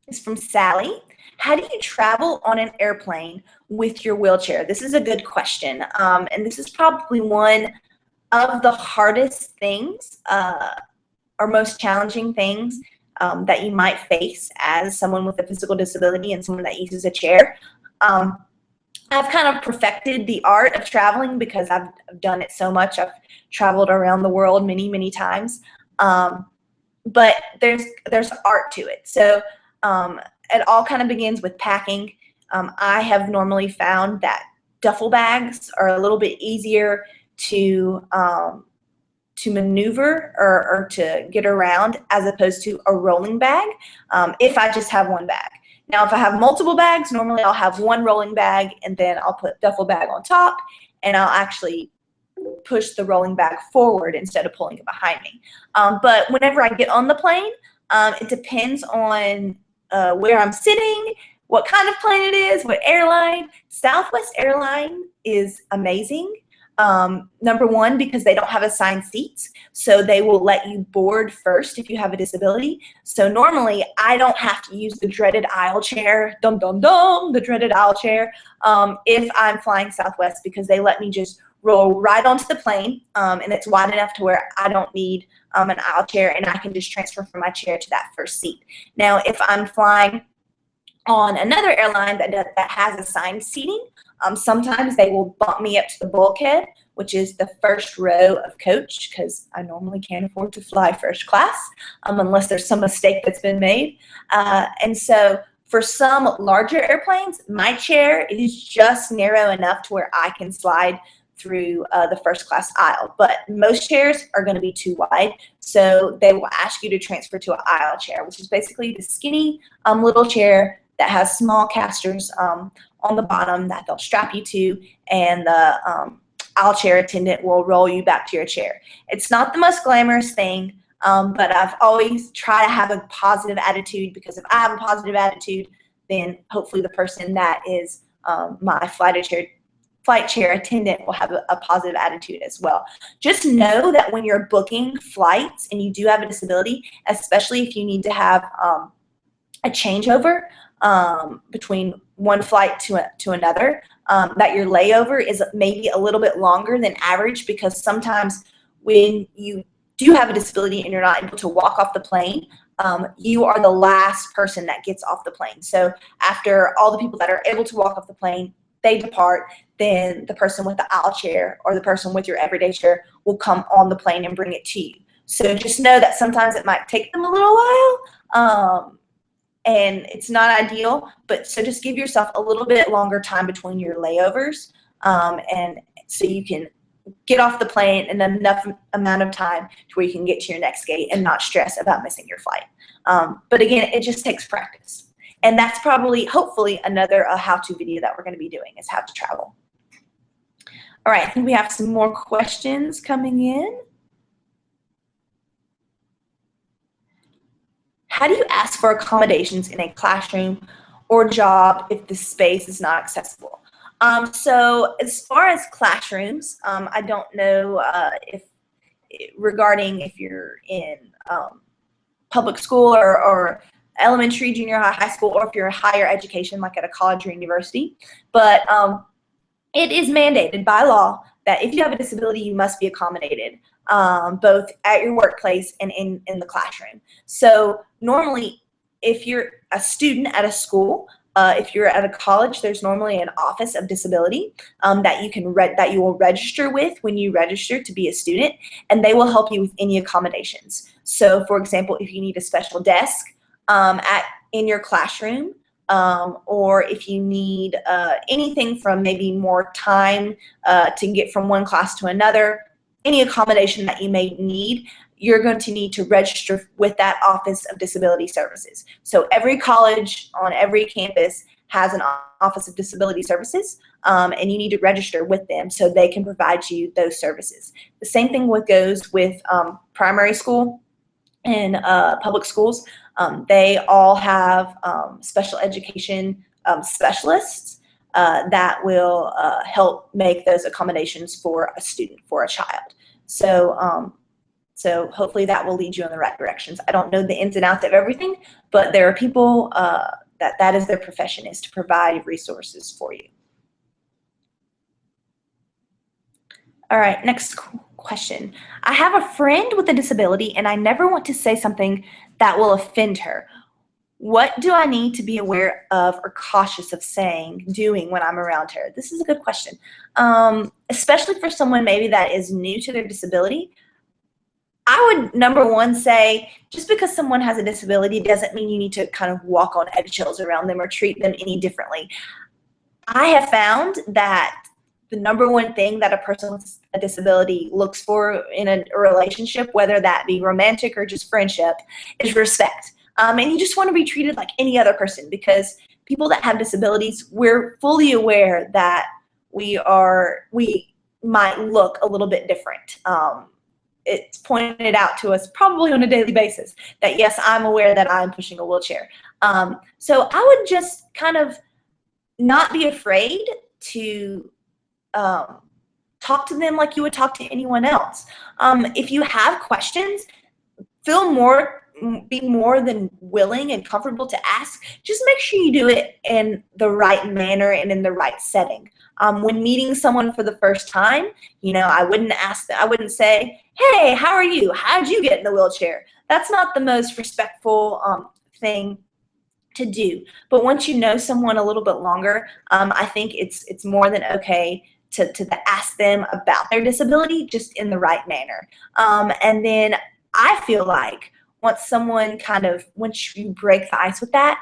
is from Sally. How do you travel on an airplane with your wheelchair? This is a good question, and this is probably one of the hardest things or most challenging things that you might face as someone with a physical disability and someone that uses a chair. I've kind of perfected the art of traveling because I've done it so much. I've traveled around the world many, many times. But there's art to it. So it all kind of begins with packing. I have normally found that duffel bags are a little bit easier to maneuver or to get around as opposed to a rolling bag if I just have one bag. Now, if I have multiple bags, normally I'll have one rolling bag and then I'll put duffel bag on top, and I'll actually push the rolling bag forward instead of pulling it behind me. But whenever I get on the plane, it depends on where I'm sitting, what kind of plane it is, what airline. Southwest Airline is amazing. Number one, because they don't have assigned seats, so they will let you board first if you have a disability. So normally I don't have to use the dreaded aisle chair, the dreaded aisle chair, if I'm flying Southwest, because they let me just roll right onto the plane, and it's wide enough to where I don't need an aisle chair, and I can just transfer from my chair to that first seat. Now, if I'm flying on another airline that has assigned seating, sometimes they will bump me up to the bulkhead, which is the first row of coach, because I normally can't afford to fly first class unless there's some mistake that's been made. And so for some larger airplanes, my chair is just narrow enough to where I can slide through the first class aisle, but most chairs are going to be too wide, so they will ask you to transfer to an aisle chair, which is basically the skinny little chair that has small casters on the bottom that they'll strap you to, and the aisle chair attendant will roll you back to your chair. It's not the most glamorous thing, but I've always tried to have a positive attitude, because if I have a positive attitude, then hopefully the person that is my flight chair attendant will have a positive attitude as well. Just know that when you're booking flights and you do have a disability, especially if you need to have a changeover between one flight to another, that your layover is maybe a little bit longer than average, because sometimes when you do have a disability and you're not able to walk off the plane, you are the last person that gets off the plane. So after all the people that are able to walk off the plane, they depart, then the person with the aisle chair or the person with your everyday chair will come on the plane and bring it to you. So just know that sometimes it might take them a little while, and it's not ideal, but so just give yourself a little bit longer time between your layovers, and so you can get off the plane in enough amount of time to where you can get to your next gate and not stress about missing your flight. But again, it just takes practice. And that's probably, hopefully, another how-to video that we're going to be doing is how to travel. All right, I think we have some more questions coming in. How do you ask for accommodations in a classroom or job if the space is not accessible? So as far as classrooms, I don't know regarding if you're in public school or elementary, junior high, high school, or if you're in higher education like at a college or university, but it is mandated by law that if you have a disability, you must be accommodated, both at your workplace and in the classroom. So normally, if you're a student at a school, if you're at a college, there's normally an office of disability that you will register with when you register to be a student, and they will help you with any accommodations. So, for example, if you need a special desk in your classroom, or if you need anything from maybe more time to get from one class to another, any accommodation that you may need, you're going to need to register with that Office of Disability Services. So every college on every campus has an Office of Disability Services, and you need to register with them so they can provide you those services. The same thing goes with primary school and public schools. They all have special education specialists that will help make those accommodations for a student, for a child. So hopefully that will lead you in the right directions. I don't know the ins and outs of everything, but there are people that is their profession, is to provide resources for you. All right, next question. I have a friend with a disability and I never want to say something that will offend her. What do I need to be aware of or cautious of doing when I'm around her? This is a good question. Especially for someone maybe that is new to their disability. I would, number one, say just because someone has a disability doesn't mean you need to kind of walk on eggshells around them or treat them any differently. I have found that the number one thing that a person with a disability looks for in a relationship, whether that be romantic or just friendship, is respect. And you just want to be treated like any other person, because people that have disabilities, we're fully aware that we might look a little bit different. It's pointed out to us probably on a daily basis that, yes, I'm aware that I'm pushing a wheelchair. So I would just kind of not be afraid to talk to them like you would talk to anyone else. If you have questions, be more than willing and comfortable to ask. Just make sure you do it in the right manner and in the right setting. When meeting someone for the first time, I wouldn't say, hey, how are you? How'd you get in the wheelchair? That's not the most respectful thing to do. But once you know someone a little bit longer, I think it's more than okay to ask them about their disability, just in the right manner. And then I feel like once you break the ice with that,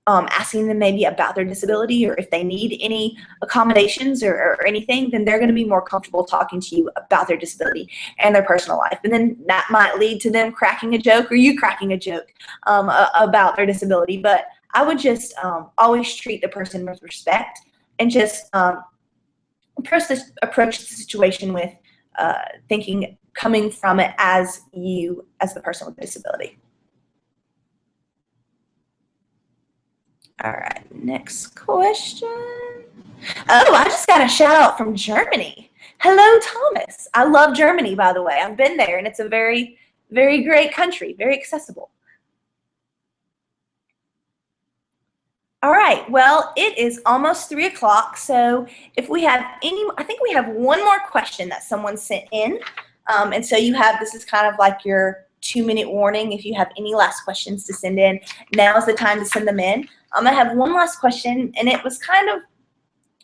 asking them maybe about their disability or if they need any accommodations or anything, then they're going to be more comfortable talking to you about their disability and their personal life. And then that might lead to them cracking a joke or you cracking a joke about their disability. But I would just always treat the person with respect and just approach the situation with coming from it as the person with a disability. All right, next question. Oh, I just got a shout out from Germany. Hello, Thomas. I love Germany, by the way. I've been there, and it's a very, very great country, very accessible. All right, well, it is almost 3 o'clock, so if we have I think we have one more question that someone sent in. And so this is kind of like your 2-minute warning. If you have any last questions to send in, now is the time to send them in. I have one last question, and it was kind of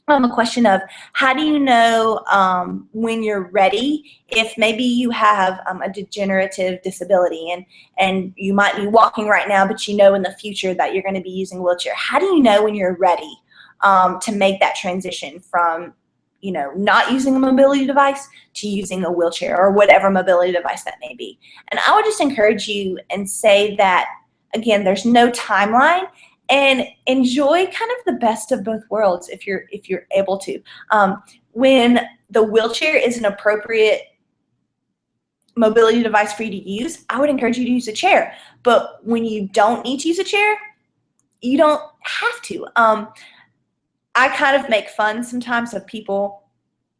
a question of how do you know when you're ready if maybe you have a degenerative disability and you might be walking right now, but you know in the future that you're going to be using a wheelchair. How do you know when you're ready to make that transition from, you know, not using a mobility device to using a wheelchair or whatever mobility device that may be? And I would just encourage you and say that, again, there's no timeline. And enjoy kind of the best of both worlds if you're able to. When the wheelchair is an appropriate mobility device for you to use, I would encourage you to use a chair. But when you don't need to use a chair, you don't have to. I kind of make fun sometimes of people.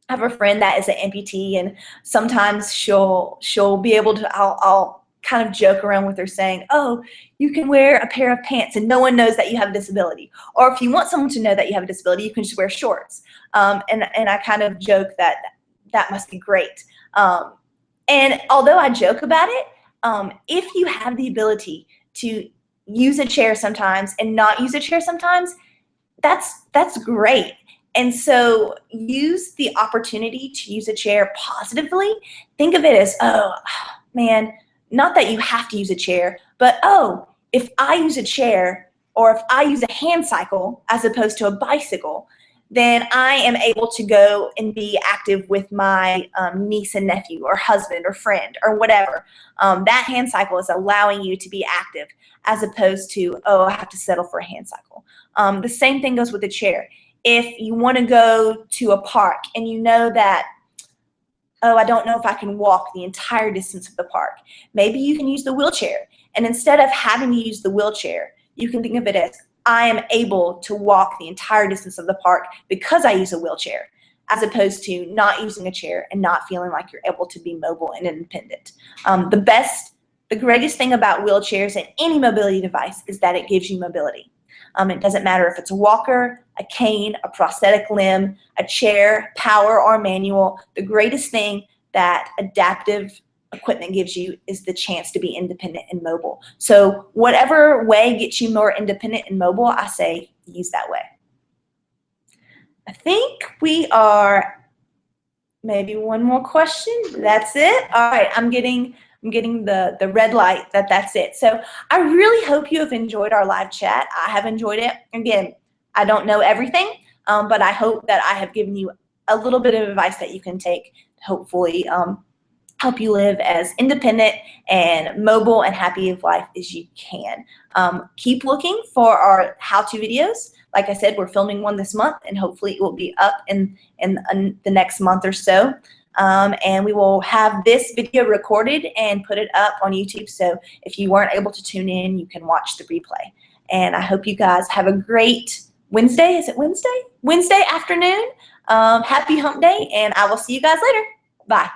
I have a friend that is an amputee, and sometimes she'll be able to. I'll kind of joke around with her saying, oh, you can wear a pair of pants and no one knows that you have a disability. Or if you want someone to know that you have a disability, you can just wear shorts. And I kind of joke that must be great. And although I joke about it, if you have the ability to use a chair sometimes and not use a chair sometimes, that's great. And so use the opportunity to use a chair positively. Think of it as, oh, man, not that you have to use a chair, but oh, if I use a chair or if I use a hand cycle as opposed to a bicycle, then I am able to go and be active with my niece and nephew or husband or friend or whatever. That hand cycle is allowing you to be active as opposed to, oh, I have to settle for a hand cycle. The same thing goes with a chair. If you want to go to a park and you know that, oh, I don't know if I can walk the entire distance of the park, maybe you can use the wheelchair. And instead of having to use the wheelchair, you can think of it as, I am able to walk the entire distance of the park because I use a wheelchair, as opposed to not using a chair and not feeling like you're able to be mobile and independent. The greatest thing about wheelchairs and any mobility device is that it gives you mobility. It doesn't matter if it's a walker, a cane, a prosthetic limb, a chair, power or manual. The greatest thing that adaptive equipment gives you is the chance to be independent and mobile. So whatever way gets you more independent and mobile, I say use that way. I think we are, maybe one more question. That's it. All right, I'm getting the red light that's it. So I really hope you have enjoyed our live chat. I have enjoyed it. Again, I don't know everything, but I hope that I have given you a little bit of advice that you can take to hopefully help you live as independent and mobile and happy of life as you can. Keep looking for our how-to videos. Like I said, we're filming one this month, and hopefully it will be up in the next month or so. And we will have this video recorded and put it up on YouTube. So if you weren't able to tune in, you can watch the replay. And I hope you guys have a great Wednesday. Is it Wednesday? Wednesday afternoon. Happy hump day, and I will see you guys later. Bye.